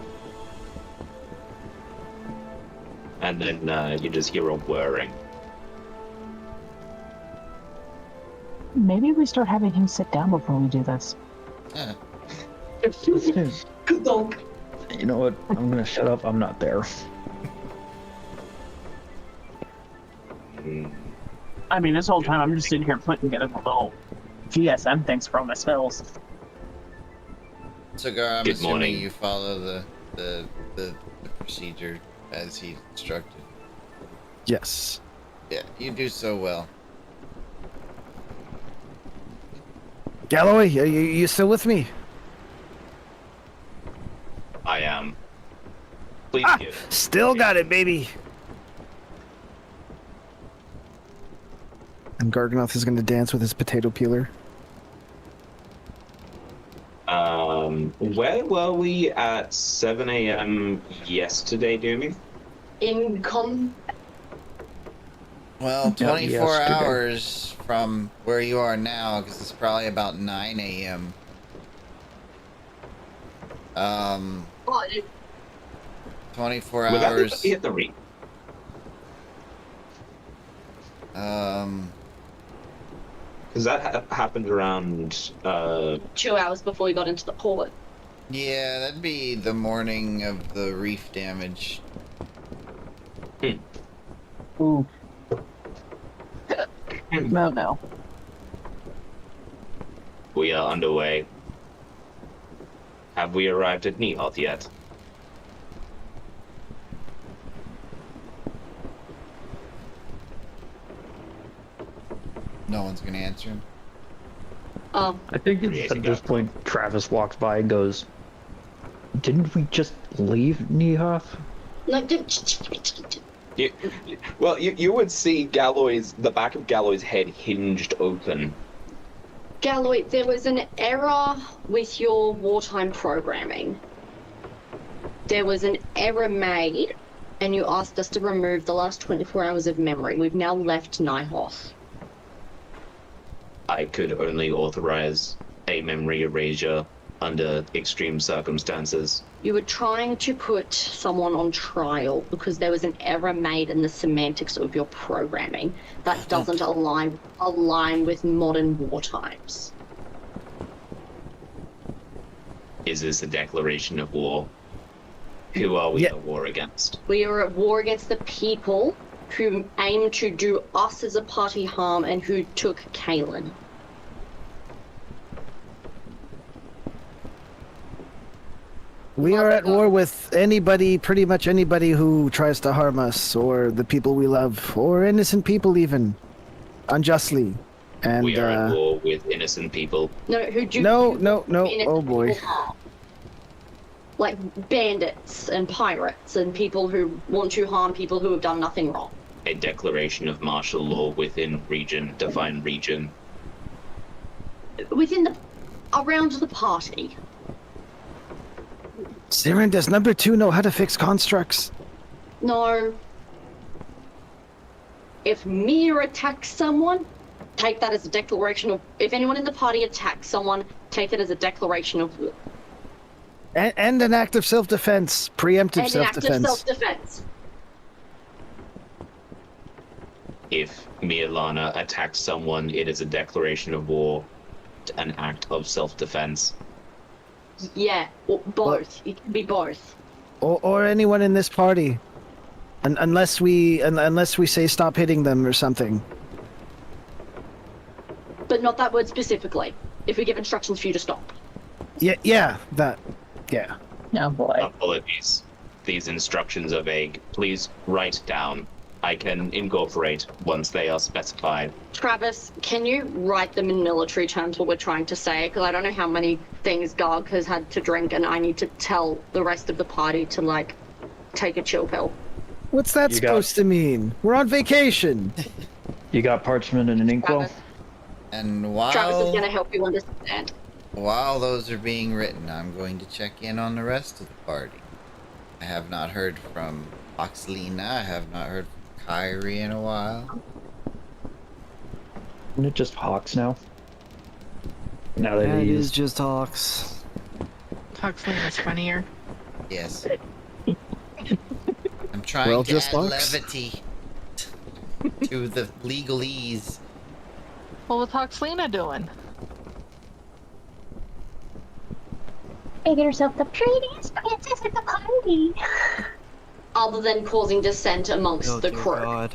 And then you just hear a whirring. Maybe we start having him sit down before we do this. Yeah. Good dog. You know what? I'm gonna shut up. I'm not there. I mean, this whole time I'm just sitting here putting together the little GSM things for all my spells. So, Gar, I'm Good assuming morning. you follow the procedure as he instructed. Yes. Yeah, you do so well. Galloy, are you still with me? I am. Please give. Still got it, baby. And Garganoth is going to dance with his potato peeler. Where were we at 7 a.m. yesterday, Dumey? Well, 24 yesterday. hours from where you are now, because it's probably about 9 a.m. 24 Was that hours. at the reef? Because that happened around 2 hours before we got into the port. Yeah, that'd be the morning of the reef damage. Ooh. No. We are underway. Have we arrived at Nihoth yet? No one's gonna answer him. I think at this point, Travis walks by and goes, "Didn't we just leave Nihoth?" You would see the back of Galloy's head hinged open. Galloy, there was an error with your wartime programming. There was an error made, and you asked us to remove the last 24 hours of memory. We've now left Nihoth. I could only authorize a memory erasure under extreme circumstances. You were trying to put someone on trial because there was an error made in the semantics of your programming that doesn't align with modern war times. Is this a declaration of war? Who are we at war against? We are at war against the people who aim to do us as a party harm and who took Kaelin. We are at war with anybody, pretty much anybody who tries to harm us, or the people we love, or innocent people even, unjustly. And we are at war with innocent people. No, who do No. Oh boy. Like bandits and pirates and people who want to harm people who have done nothing wrong. A declaration of martial law within region, defined region. Around the party. Siren, does number 2 know how to fix constructs? No. If Mia attacks someone, take that as a declaration of... If anyone in the party attacks someone, take it as a declaration of war. And an act of self-defense. Preemptive self-defense. And an act of self-defense. If Mialana attacks someone, it is a declaration of war, an act of self-defense. Yeah, or both. It can be both. Or anyone in this party. Unless we say stop hitting them or something. But not that word specifically. If we give instructions for you to stop. Yeah. Oh boy. Apologies. These instructions are vague. Please write down. I can incorporate once they are specified. Travis, can you write them in military terms what we're trying to say? Because I don't know how many things Garg has had to drink, and I need to tell the rest of the party to, like, take a chill pill. What's that supposed to mean? We're on vacation. You got parchment and an inkwell? Travis. And Travis is going to help you understand. While those are being written, I'm going to check in on the rest of the party. I have not heard from Oxlina. I have not heard from Kyrie in a while. Isn't it just Hawks now? Now that it is just Hawks. Huxley is funnier. Yes. I'm trying to just add Hawks. levity to the legalese. Well, what's Hoxlina doing? Making herself the prettiest princess at the party. Other than causing dissent amongst the dear crew. God.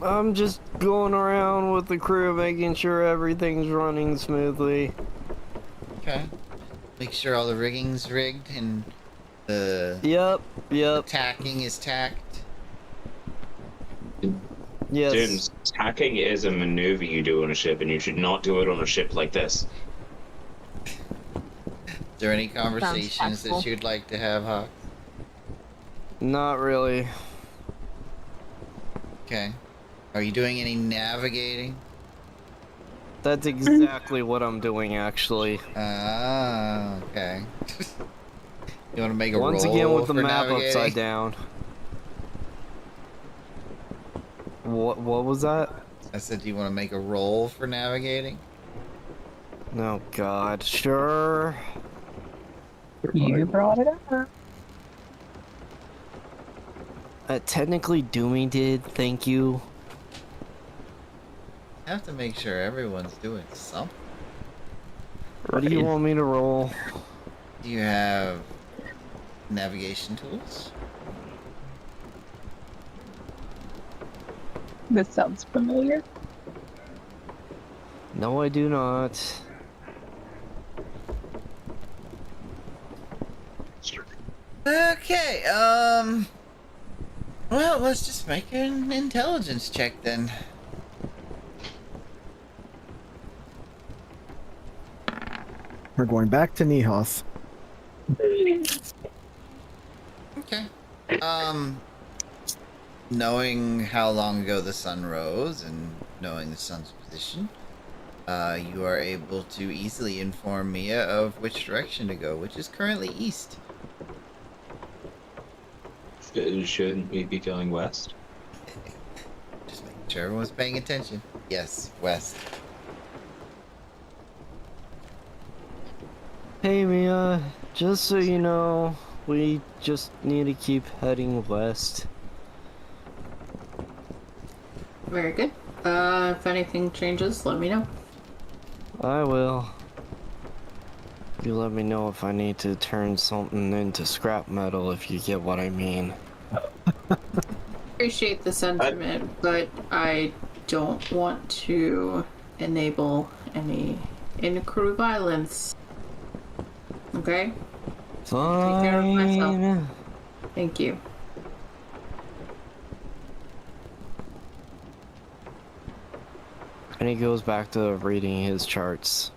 I'm just going around with the crew, making sure everything's running smoothly. Okay. Make sure all the rigging's rigged and the Yep. tacking is tacked. Yes. James, tacking is a maneuver you do on a ship, and you should not do it on a ship like this. Is there any conversations tactful. that you'd like to have, Hawk? Not really. Okay. Are you doing any navigating? That's exactly what I'm doing, actually. Ah, okay. You want to make a Once roll again with the for map navigating? upside down. What was that? I said, do you want to make a roll for navigating? Oh God, sure. You brought it up. Technically Dumey did, thank you. I have to make sure everyone's doing something. What do you want me to roll? Do you have navigation tools? This sounds familiar. No, I do not. Okay, well, let's just make an intelligence check then. We're going back to Nihoth. Okay. Knowing how long ago the sun rose and knowing the sun's position, you are able to easily inform Mia of which direction to go, which is currently east. Shouldn't we be going west? Just making sure everyone's paying attention. Yes, west. Hey Mia, just so you know, we just need to keep heading west. Very good. If anything changes, let me know. I will. You let me know if I need to turn something into scrap metal, if you get what I mean. Appreciate the sentiment, but I don't want to enable any in-crew violence. Okay? Fine. Take care of myself. Thank you. And he goes back to reading his charts.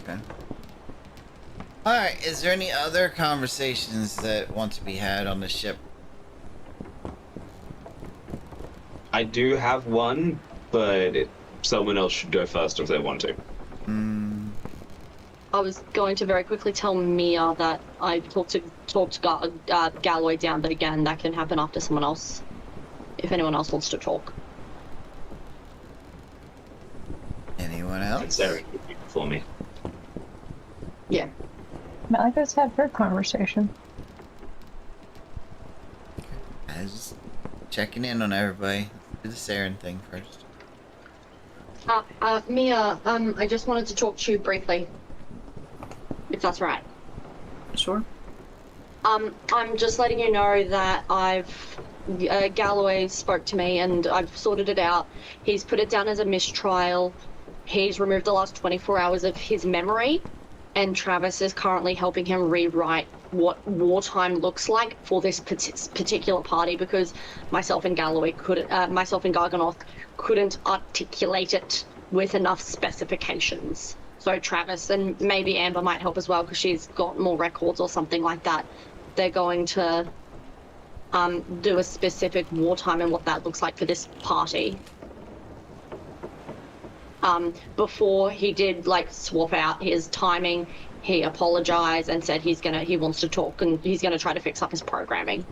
Okay. Alright, is there any other conversations that want to be had on the ship? I do have one, but someone else should go first if they want to. I was going to very quickly tell Mia that I talked to Galloy down, but again, that can happen after someone else. If anyone else wants to talk. Anyone else? Sarah, for me. Yeah. Malika's had her conversation. I was just checking in on everybody. Let's do the Saren thing first. Mia, I just wanted to talk to you briefly. If that's right. Sure. I'm just letting you know that Galloy spoke to me and I've sorted it out. He's put it down as a mistrial. He's removed the last 24 hours of his memory, and Travis is currently helping him rewrite what wartime looks like for this particular party, because myself and Garganoth couldn't articulate it with enough specifications. So Travis and maybe Amber might help as well, because she's got more records or something like that. They're going to do a specific wartime and what that looks like for this party. Before he did swap out his timing, he apologized and said he wants to talk and he's gonna try to fix up his programming.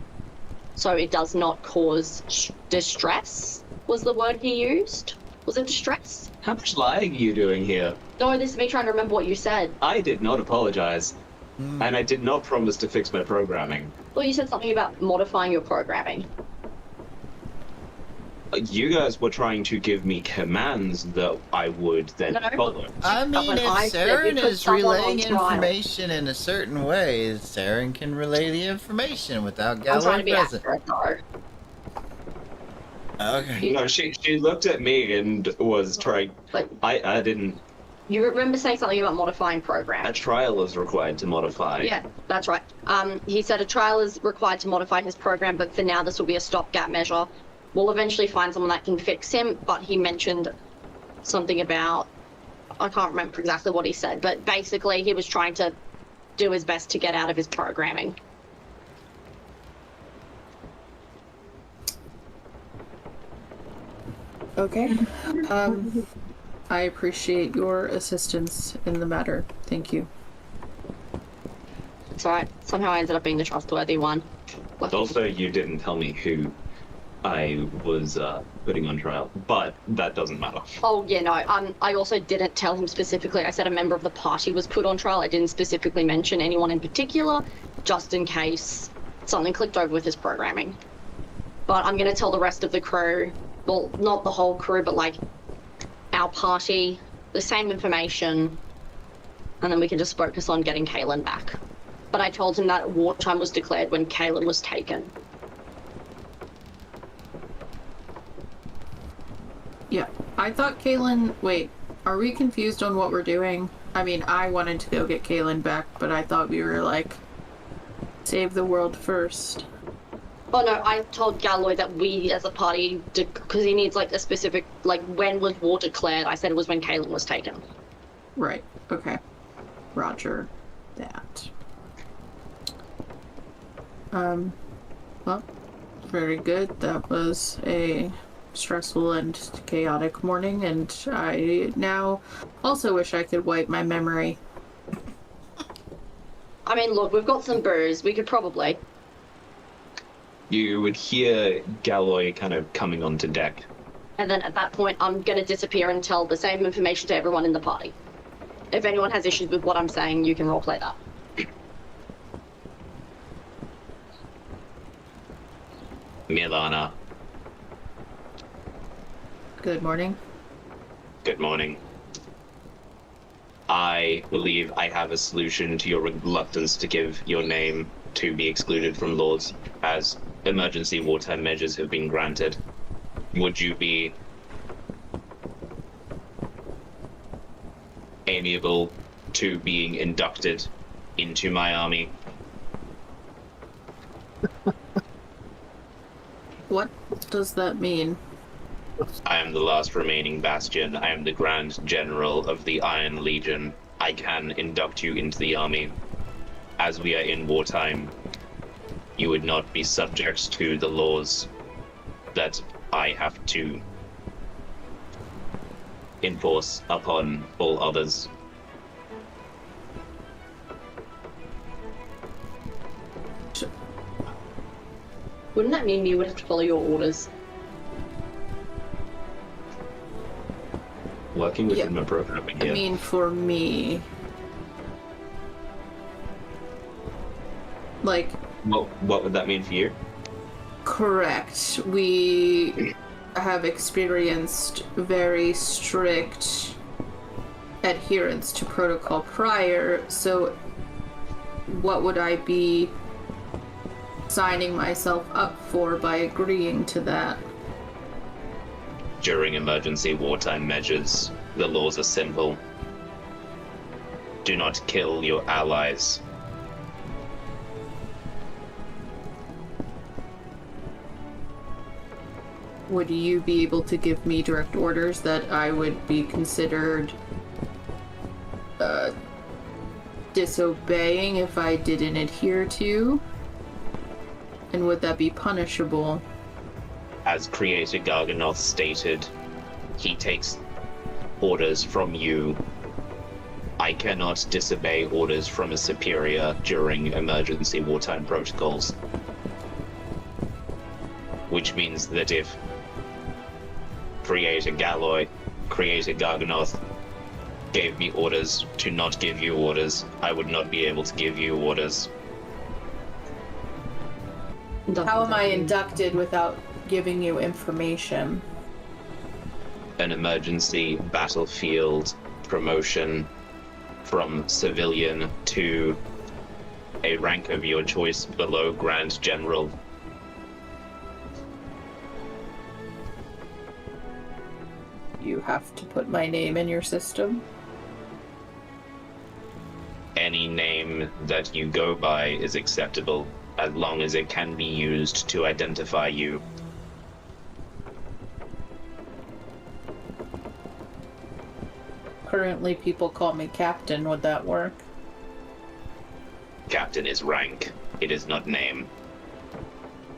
So it does not cause distress, was the word he used. Was it distress? How much lying are you doing here? No, this is me trying to remember what you said. I did not apologize. And I did not promise to fix my programming. Well, you said something about modifying your programming. You guys were trying to give me commands that I would then follow. I mean, when if I said you Saren put is someone on relaying trial. information in a certain way, Saren can relay the information without I'm trying to Galloy be present. accurate, though. Okay. No, she looked at me and was trying. I didn't. You remember saying something about modifying program? A trial is required to modify. Yeah, that's right. He said a trial is required to modify his program, but for now this will be a stopgap measure. We'll eventually find someone that can fix him, but he mentioned something about, I can't remember exactly what he said, but basically he was trying to do his best to get out of his programming. Okay. I appreciate your assistance in the matter. Thank you. It's alright. Somehow I ended up being the trustworthy one. But also, you didn't tell me who I was putting on trial, but that doesn't matter. Oh, yeah, no. I also didn't tell him specifically. I said a member of the party was put on trial. I didn't specifically mention anyone in particular, just in case something clicked over with his programming. But I'm going to tell the rest of the crew, well, not the whole crew, but like our party, the same information, and then we can just focus on getting Kaylin back. But I told him that wartime was declared when Kaylin was taken. Yeah. I thought Kaylin... Wait, are we confused on what we're doing? I mean, I wanted to go get Kaylin back, but I thought we were, like, save the world first. Oh no, I told Galloy that we as a party, because he needs like a specific, like when was war declared, I said it was when Kaylin was taken. Right, okay. Roger that. Well, very good. That was a stressful and chaotic morning, and I now also wish I could wipe my memory. I mean, look, we've got some booze, we could probably... You would hear Galloy kind of coming onto deck. And then at that point, I'm gonna disappear and tell the same information to everyone in the party. If anyone has issues with what I'm saying, you can roleplay that. Milana, Good morning. good morning. I believe I have a solution to your reluctance to give your name to be excluded from laws, as emergency wartime measures have been granted. Would you be amiable to being inducted into my army? What does that mean? I am the last remaining bastion. I am the Grand General of the Iron Legion. I can induct you into the army. As we are in wartime, you would not be subject to the laws that I have to enforce upon all others. Wouldn't that mean you would have to follow your orders? Working within my programming here. I mean, for me... Like... What would that mean for you? Correct. We have experienced very strict adherence to protocol prior, so what would I be signing myself up for by agreeing to that? During emergency wartime measures, the laws are simple. Do not kill your allies. Would you be able to give me direct orders that I would be considered disobeying if I didn't adhere to? And would that be punishable? As Creator Garganoth stated, he takes orders from you. I cannot disobey orders from a superior during emergency wartime protocols. Which means that if Creator Galloy, Creator Garganoth gave me orders to not give you orders, I would not be able to give you orders. How am I inducted without giving you information? An emergency battlefield promotion from civilian to a rank of your choice below Grand General. You have to put my name in your system? Any name that you go by is acceptable, as long as it can be used to identify you. Currently, people call me Captain. Would that work? Captain is rank. It is not name.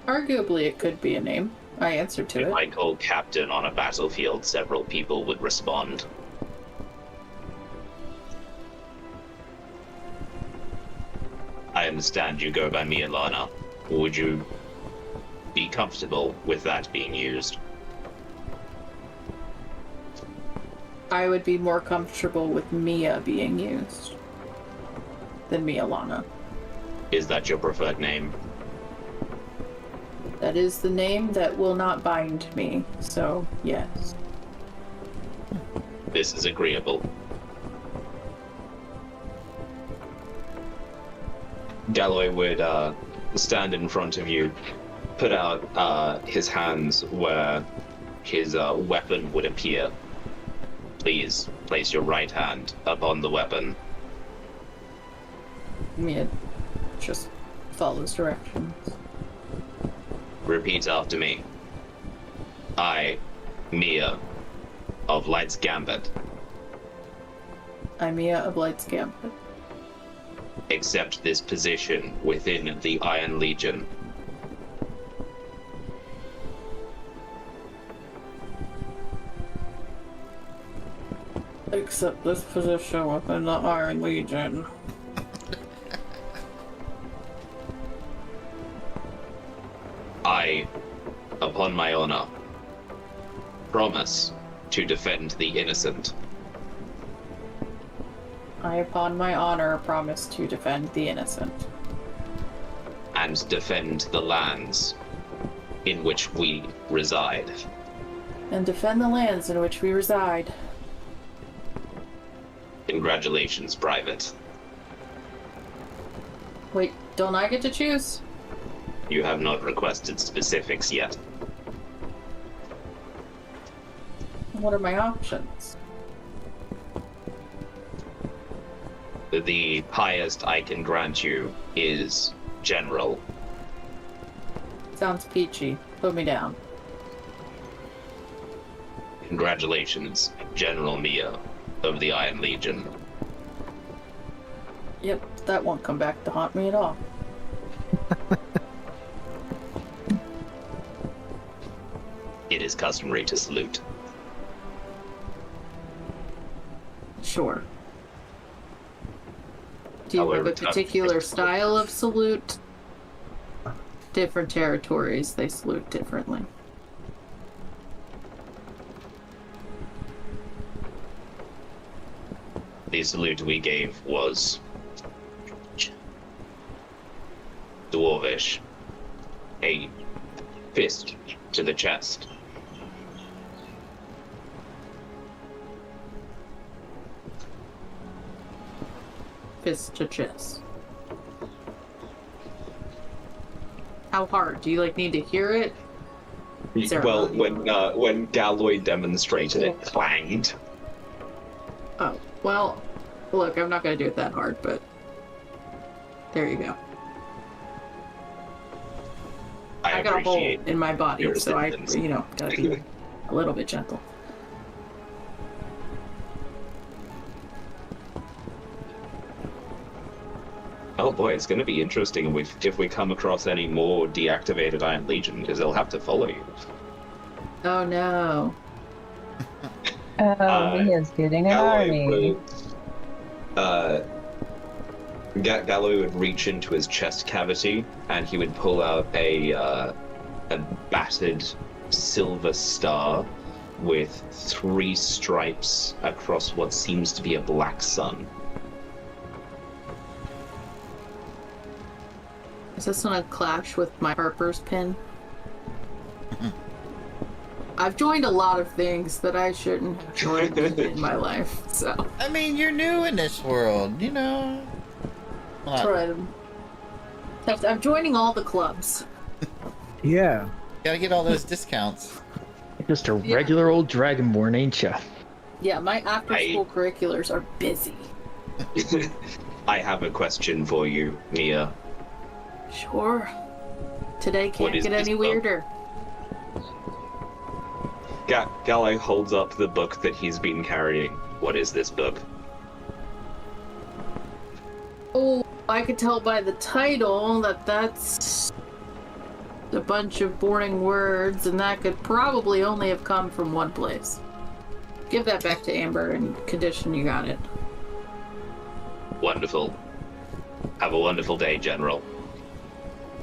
Arguably, it could be a name. I answer to If it. I call Captain on a battlefield, several people would respond. I understand you go by Milana. Would you be comfortable with that being used? I would be more comfortable with Mia being used than Milana. Is that your preferred name? That is the name that will not bind me, so yes. This is agreeable. Galloy would stand in front of you, put out his hands where his weapon would appear. Please place your right hand upon the weapon. Mia just follows directions. Repeat after me. I, Mia, of Light's Gambit, I'm Mia of Light's Gambit. accept this position within the Iron Legion. Accept this position within the Iron Legion. I, upon my honor, promise to defend the innocent. I, upon my honor, promise to defend the innocent. And defend the lands in which we reside. And defend the lands in which we reside. Congratulations, Private. Wait, don't I get to choose? You have not requested specifics yet. What are my options? The highest I can grant you is General. Sounds peachy. Put me down. Congratulations, General Mia of the Iron Legion. Yep, that won't come back to haunt me at all. It is customary to salute. Sure. Do you However, have a particular style of salute? Different territories, they salute differently. The salute we gave was Dwarvish. A fist to the chest. Fist to chest. How hard? Do you need to hear it? Well, when Galloy demonstrated it, clanged. Oh, well, look, I'm not gonna do it that hard, but there you go. I got a hole in my body, so I, gotta be a little bit gentle. Oh boy, it's going to be interesting if we come across any more deactivated Iron Legion, because they'll have to follow you. Oh no. Mia's getting an army. Galloy would reach into his chest cavity, and he would pull out a battered silver star with 3 stripes across what seems to be a black sun. Is this gonna clash with my Harper's pin? I've joined a lot of things that I shouldn't have joined in my life, so. I mean, you're new in this world, you know. That's right. I'm joining all the clubs. Yeah. Gotta get all those discounts. Just a regular old Dragonborn, ain't ya? Yeah, my after-school curriculars are busy. I have a question for you, Mia. Sure. Today can't get any weirder. Galloy holds up the book that he's been carrying. What is this book? Oh, I could tell by the title that that's a bunch of boring words, and that could probably only have come from one place. Give that back to Amber and condition you got it. Wonderful. Have a wonderful day, General.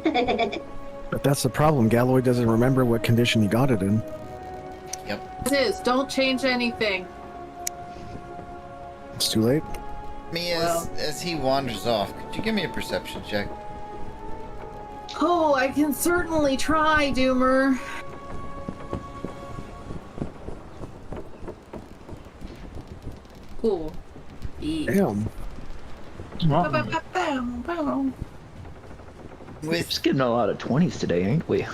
But that's the problem. Galloy doesn't remember what condition he got it in. Yep. This is, don't change anything. It's too late. Me, as he wanders off, could you give me a perception check? Oh, I can certainly try, Doomer. Cool. Damn. We're just getting a lot of 20s today, ain't we?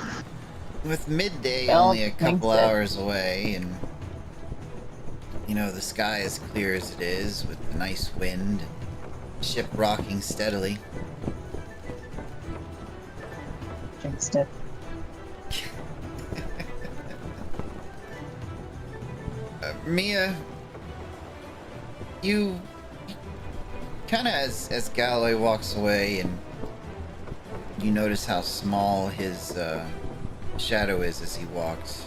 With midday Well, only a couple thanks, Ed. hours away, and you know, the sky as clear as it is, with the nice wind, ship rocking steadily. Jinxed it. Mia, you kind of, as Galloy walks away, and you notice how small his shadow is as he walks.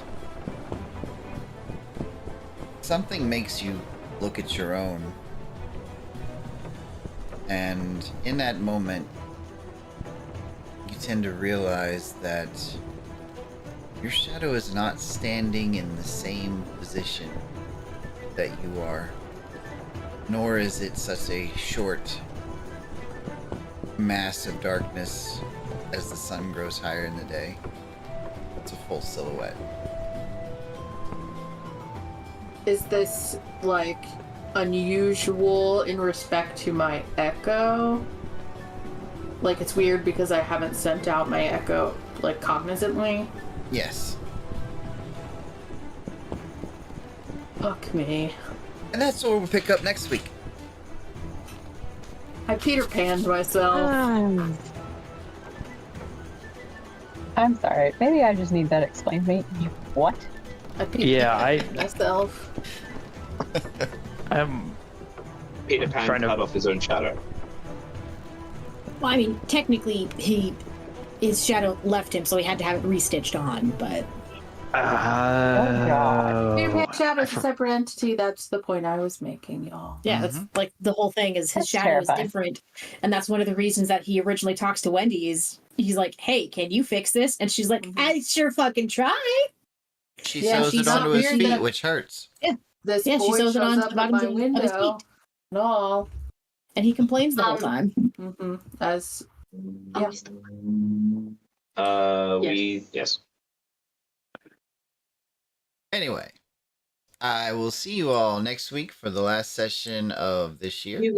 Something makes you look at your own, and in that moment, you tend to realize that your shadow is not standing in the same position that you are, nor is it such a short mass of darkness as the sun grows higher in the day. It's a full silhouette. Is this, like, unusual in respect to my echo? Like, it's weird because I haven't sent out my echo, like, cognizantly? Yes. Fuck me. And that's what we'll pick up next week. I Peter Panned myself. I'm sorry. Maybe I just need that explained to me. You what? I Peter Yeah, Panned myself. I'm Peter Pan trying to- cut off his own shadow. Well, I mean, technically, his shadow left him, so he had to have it restitched on, but... Peter Pan Shadow's a separate entity. That's the point I was making, y'all. Yeah, that's like the whole thing is his That's shadow terrifying. is different. And that's one of the reasons that he originally talks to Wendy is he's like, hey, can you fix this? And she's like, I sure fucking try. She Yeah, sews she's it onto not his weird feet, that- which hurts. This Yeah, she boy sews it shows onto up the at bottoms my of his window. feet. No. And he complains the whole time. Mm-hmm. As Yeah. Yes. Anyway, I will see you all next week for the last session of this year. You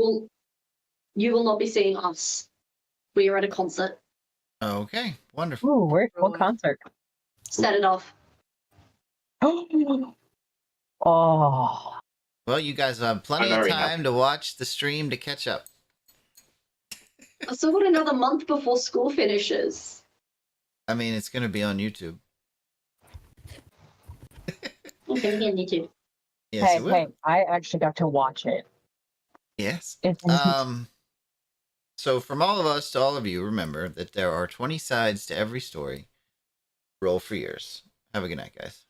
will not be seeing us. We are at a concert. Okay, wonderful. Ooh, what concert? Set it off. Oh. Well, you guys will have plenty I'm of very time to watch the stream to catch up. I've still got another month before school finishes. I mean, it's going to be on YouTube. Okay, yeah, me too. Yes, it will. Hey, I actually got to watch it. Yes. It's So from all of us to all of you, remember that there are 20 sides to every story. Roll for yours. Have a good night, guys.